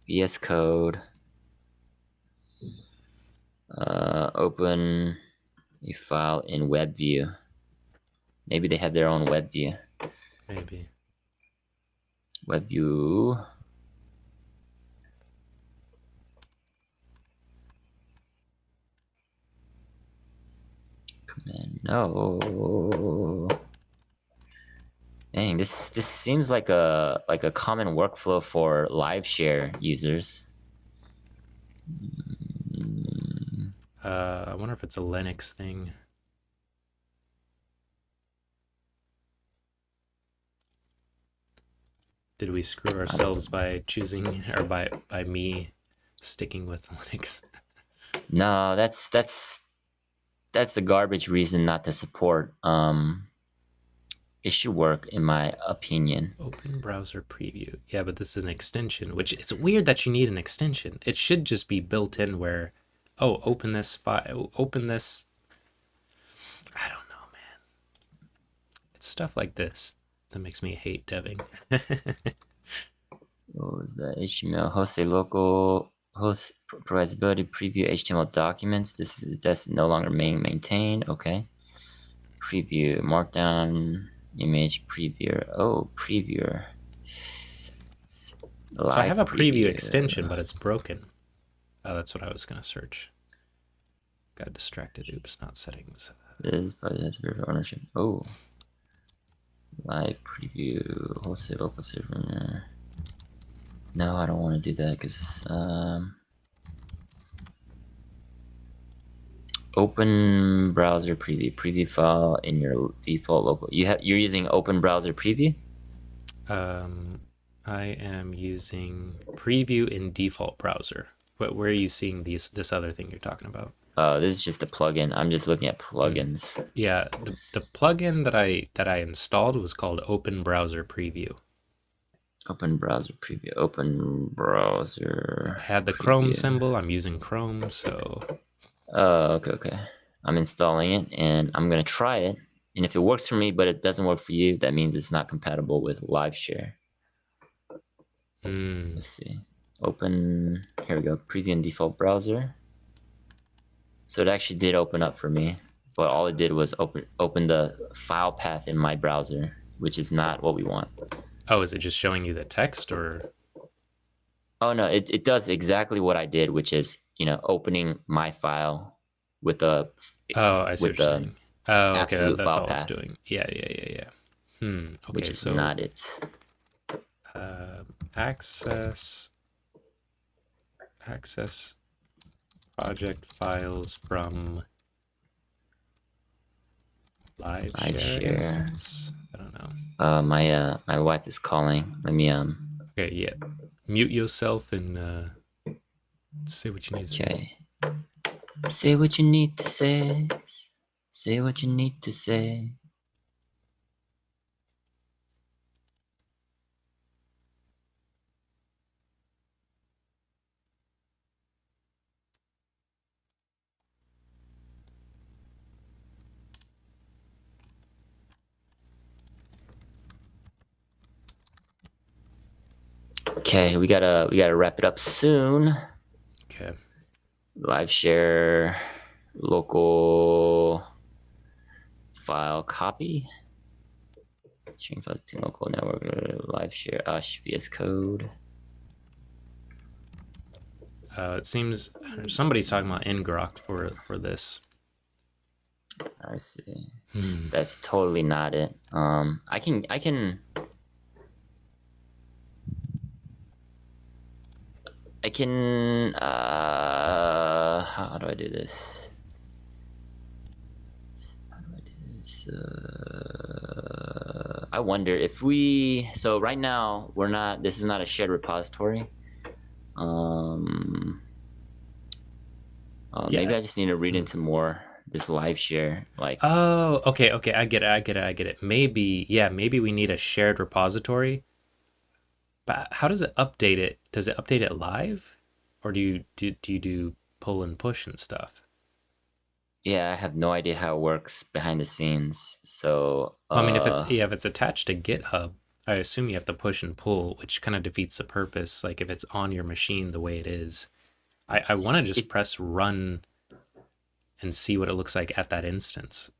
VS Code. Open a file in WebView. Maybe they have their own WebView. Maybe. WebView. Command no. Dang, this seems like a common workflow for live share users. I wonder if it's a Linux thing. Did we screw ourselves by choosing, or by me sticking with Linux? No, that's the garbage reason not to support. It should work in my opinion. Open browser preview. Yeah, but this is an extension, which it's weird that you need an extension. It should just be built in where, oh, open this file, open this. I don't know, man. It's stuff like this that makes me hate deving. What was that? HTML host a local host provides ability to preview HTML documents. That's no longer maintained. Okay. Preview markdown image previewer. Oh, previewer. So I have a preview extension, but it's broken. Oh, that's what I was gonna search. Got distracted. Oops, not settings. This probably has ownership. Oh. Live preview, wholesale local server. No, I don't want to do that because open browser preview file in your default local. You're using open browser preview. I am using preview in default browser. Where are you seeing this other thing you're talking about? This is just a plugin. I'm just looking at plugins. Yeah, the plugin that I installed was called Open Browser Preview. Open browser preview. Open browser. I had the Chrome symbol. I'm using Chrome, so. Okay. I'm installing it and I'm gonna try it. And if it works for me, but it doesn't work for you, that means it's not compatible with live share. Let's see. Open. Here we go. Preview in default browser. So it actually did open up for me, but all it did was open the file path in my browser, which is not what we want. Oh, is it just showing you the text or? Oh no, it does exactly what I did, which is, opening my file with a I see what you're saying. Oh, okay, absolute that's file all path. it's doing. Yeah. Okay, which is so not it. Access project files from live share instance. I don't know. My wife is calling. Let me Okay, yeah. Mute yourself and say what you need to say. Okay. Say what you need to say. Say what you need to say. Okay, we gotta wrap it up soon. Okay. Live share, local file copy. Sharing file to local network, live share, VS Code. It seems somebody's talking about ngrok for this. I see. That's totally not it. I can. How do I do this? I wonder if so right now this is not a shared repository. Maybe I just need to read into more this live share. Oh, okay, I get it. Maybe we need a shared repository. But how does it update it? Does it update it live? Or do you do pull and push and stuff? Yeah, I have no idea how it works behind the scenes. So, Well, I mean, if it's attached to GitHub, I assume you have to push and pull, which kind of defeats the purpose. Like if it's on your machine the way it is, I want to just it press run and see what it looks like at that instance.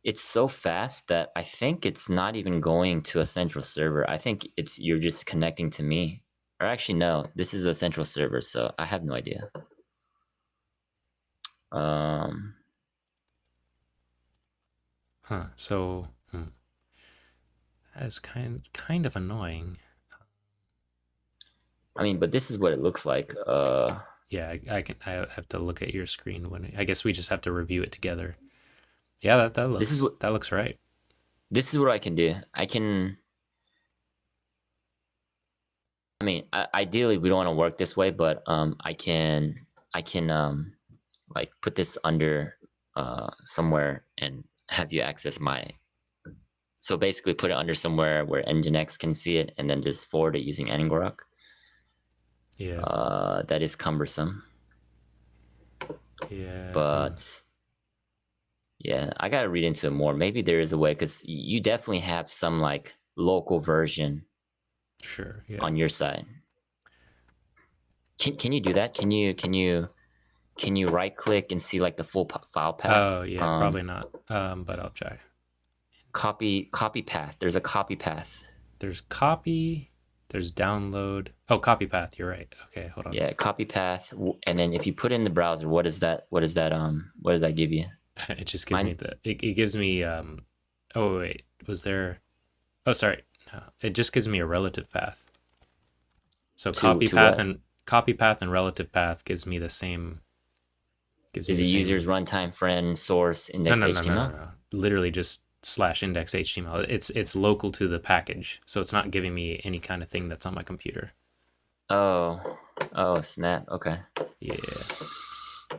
it's so fast that I think it's not even going to a central server. I think it's you're just connecting to me. Or actually, no, this is a central server, so I have no idea. Um, Huh. So that is kind of annoying. I mean, but this is what it looks like. Yeah, I have to look at your screen when I guess we just have to review it together. Yeah, This is what that looks right. this is what I can do. I can. I mean, ideally, we don't want to work this way, but I can like put this under somewhere and have you access my. So basically, put it under somewhere where Nginx can see it, and then just forward it using ngrok. Yeah. That is cumbersome, Yeah. but yeah, I gotta read into it more. Maybe there is a way because you definitely have some like local version Sure. Yeah. on your side. Can you do that? Can you right click and see like the full file path? Oh, yeah, probably not. But I'll try. Copy path. There's a copy path. There's copy, there's download. Oh, copy path, you're right. Okay, hold on. Yeah, copy path. And then if you put it in the browser, what is that? What does that give you? It just gives me Mine it gives me oh wait, was there oh sorry. No, it just gives me a relative path. So to what? copy path and relative path gives me Is the the same. user's runtime friend source No, index no, no, no, no, HTML? no. Literally just slash index HTML. It's local to the package, so it's not giving me any kind of thing that's on my computer. Oh, oh snap. Okay. Yeah.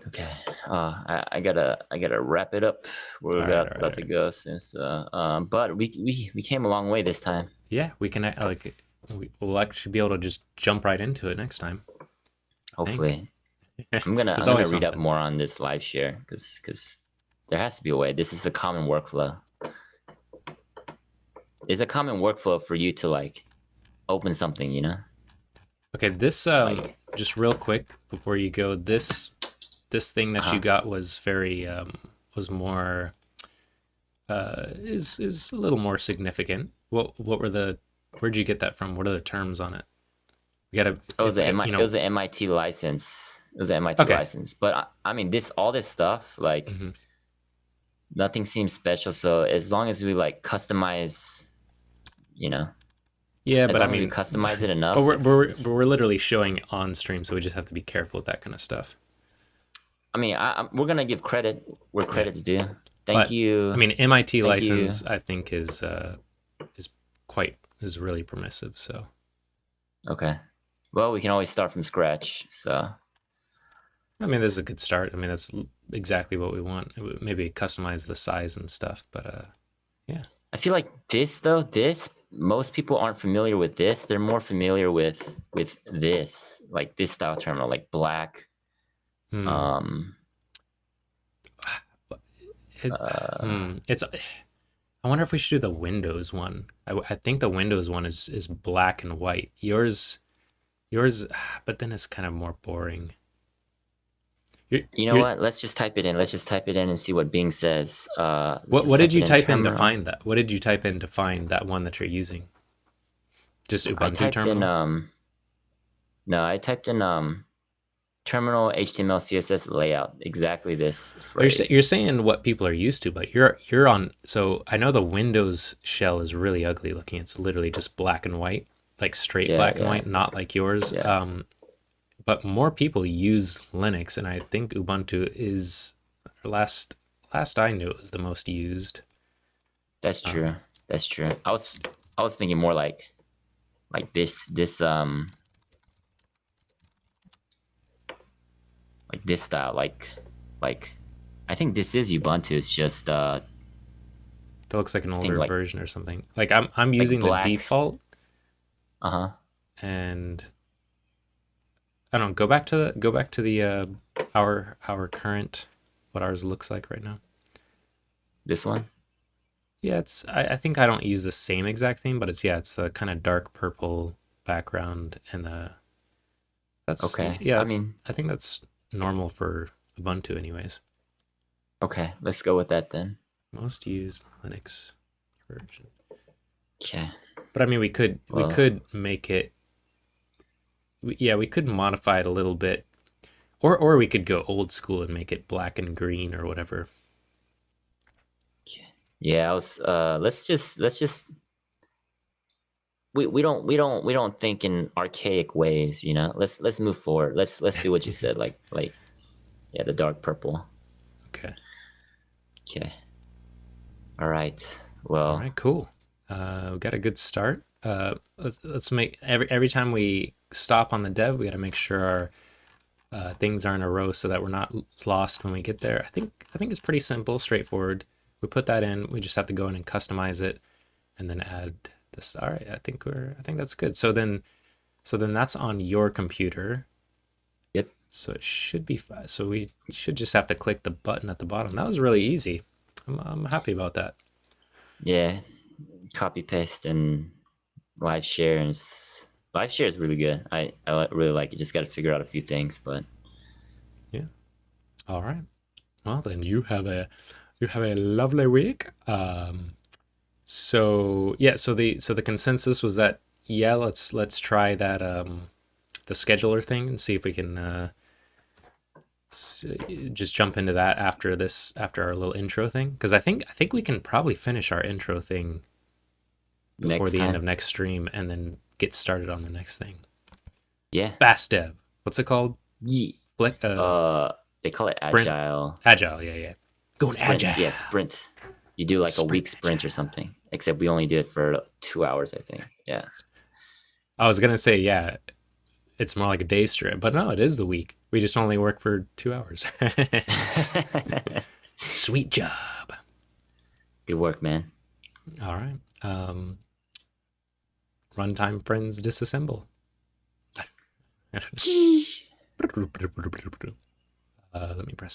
Okay. I gotta wrap it up. We're All right, all about right, all to right. go since but we came a long way this time. Yeah, we can like we'll actually be able to just jump right into it next time. I think. Hopefully. I'm gonna There's I'm gonna always read up something. more on this live share because there has to be a way. This is a common workflow. It's a common workflow for you to like open something, you know? Okay, this Like just real quick before you go, this thing that you uh-huh. got was very was more is a little more significant. What were the where'd you get that from? What are the terms on it? We gotta It was a you it know was an MIT license. It was an MIT okay. license. But I mean this all this stuff, like Hmm. nothing seems special. So as long as we like customize, you know, Yeah, as but I long as we mean customize it but enough, it's we're literally showing on stream, so we just have to be careful with that kind of stuff. I mean, we're gonna give credit where Yeah. credit's due. Thank But I you, mean MIT thank you. license I think is quite is really permissive, so Okay, well, we can always start from scratch. So I mean, this is a good start. I mean, that's exactly what we want. Maybe customize the size and stuff, but yeah. I feel like this though, this most people aren't familiar with this. They're more familiar with this, like this style terminal, like black. Hmm. Um, But It, uh, It's. I wonder if we should do the Windows one. I think the Windows one is black and white. Yours, but then it's kind of more boring. you know You're, what? Let's just type it in. Let's just type it in and see what Bing says. Let's what just did type you it in type in to terminal. find that? What did you type in to find that one that you're using? Just I Ubuntu typed in terminal? no, I typed in terminal HTML CSS layout. Exactly this Oh, you're phrase. saying what people are used to, but you're on. So I know the Windows shell is really ugly looking. It's literally just black and white, like straight Yeah, black and yeah, white, not like yours. yeah. But more people use Linux, and I think Ubuntu is last I knew it was the most used. That's true. Um, That's true. I was thinking more like this like this style like I think this is Ubuntu. It's just that looks like an I think older version or something. Like I'm like using the black. default, Uh-huh. and I don't know. Go back to the our current what ours looks like right now. This one? Yeah, it's I think I don't use the same exact theme, but it's the kind of dark purple background and the that's Okay. yeah, I that's mean, I think that's normal for Ubuntu anyways. okay, let's go with that then. Most used Linux version. Okay. But I mean we Well, could make it we could modify it a little bit. Or we could go old school and make it black and green or whatever. okay. Yeah, I was let's just we don't think in archaic ways, you know. Let's move forward. Let's do what you said, like yeah, the dark purple. Okay. Okay. All right. All Well, right, cool. We got a good start. Let's make every time we stop on the dev, we got to make sure our things are in a row so that we're not lost when we get there. I think it's pretty simple, straightforward. We put that in. We just have to go in and customize it, and then add this. All right, I think that's good. So then that's on your computer. yep. So it should be fine. So we should just have to click the button at the bottom. That was really easy. I'm happy about that. Yeah, copy paste and live share is really good. I really like it. Just got to figure out a few things, but Yeah. All right. Well, then you have a lovely week. So yeah, so the consensus was that yeah, let's try that the scheduler thing and see if we can just jump into that after our little intro thing because I think we can probably finish our intro thing before next the end of time, next stream and then get started on the next thing. yeah. Fast dev. What's it called? Ye Flick they call it sprint agile agile. Yeah, yeah. Going agile. sprints. Yeah, sprint. You do like a Sprint week sprint or agile. something. Except we only do it for 2 hours, I think. Yeah. I was gonna say yeah, it's more like a day strip, but no, it is the week. We just only work for 2 hours. Sweet job. Good work, man. All right. Runtime friends disassemble. Let me press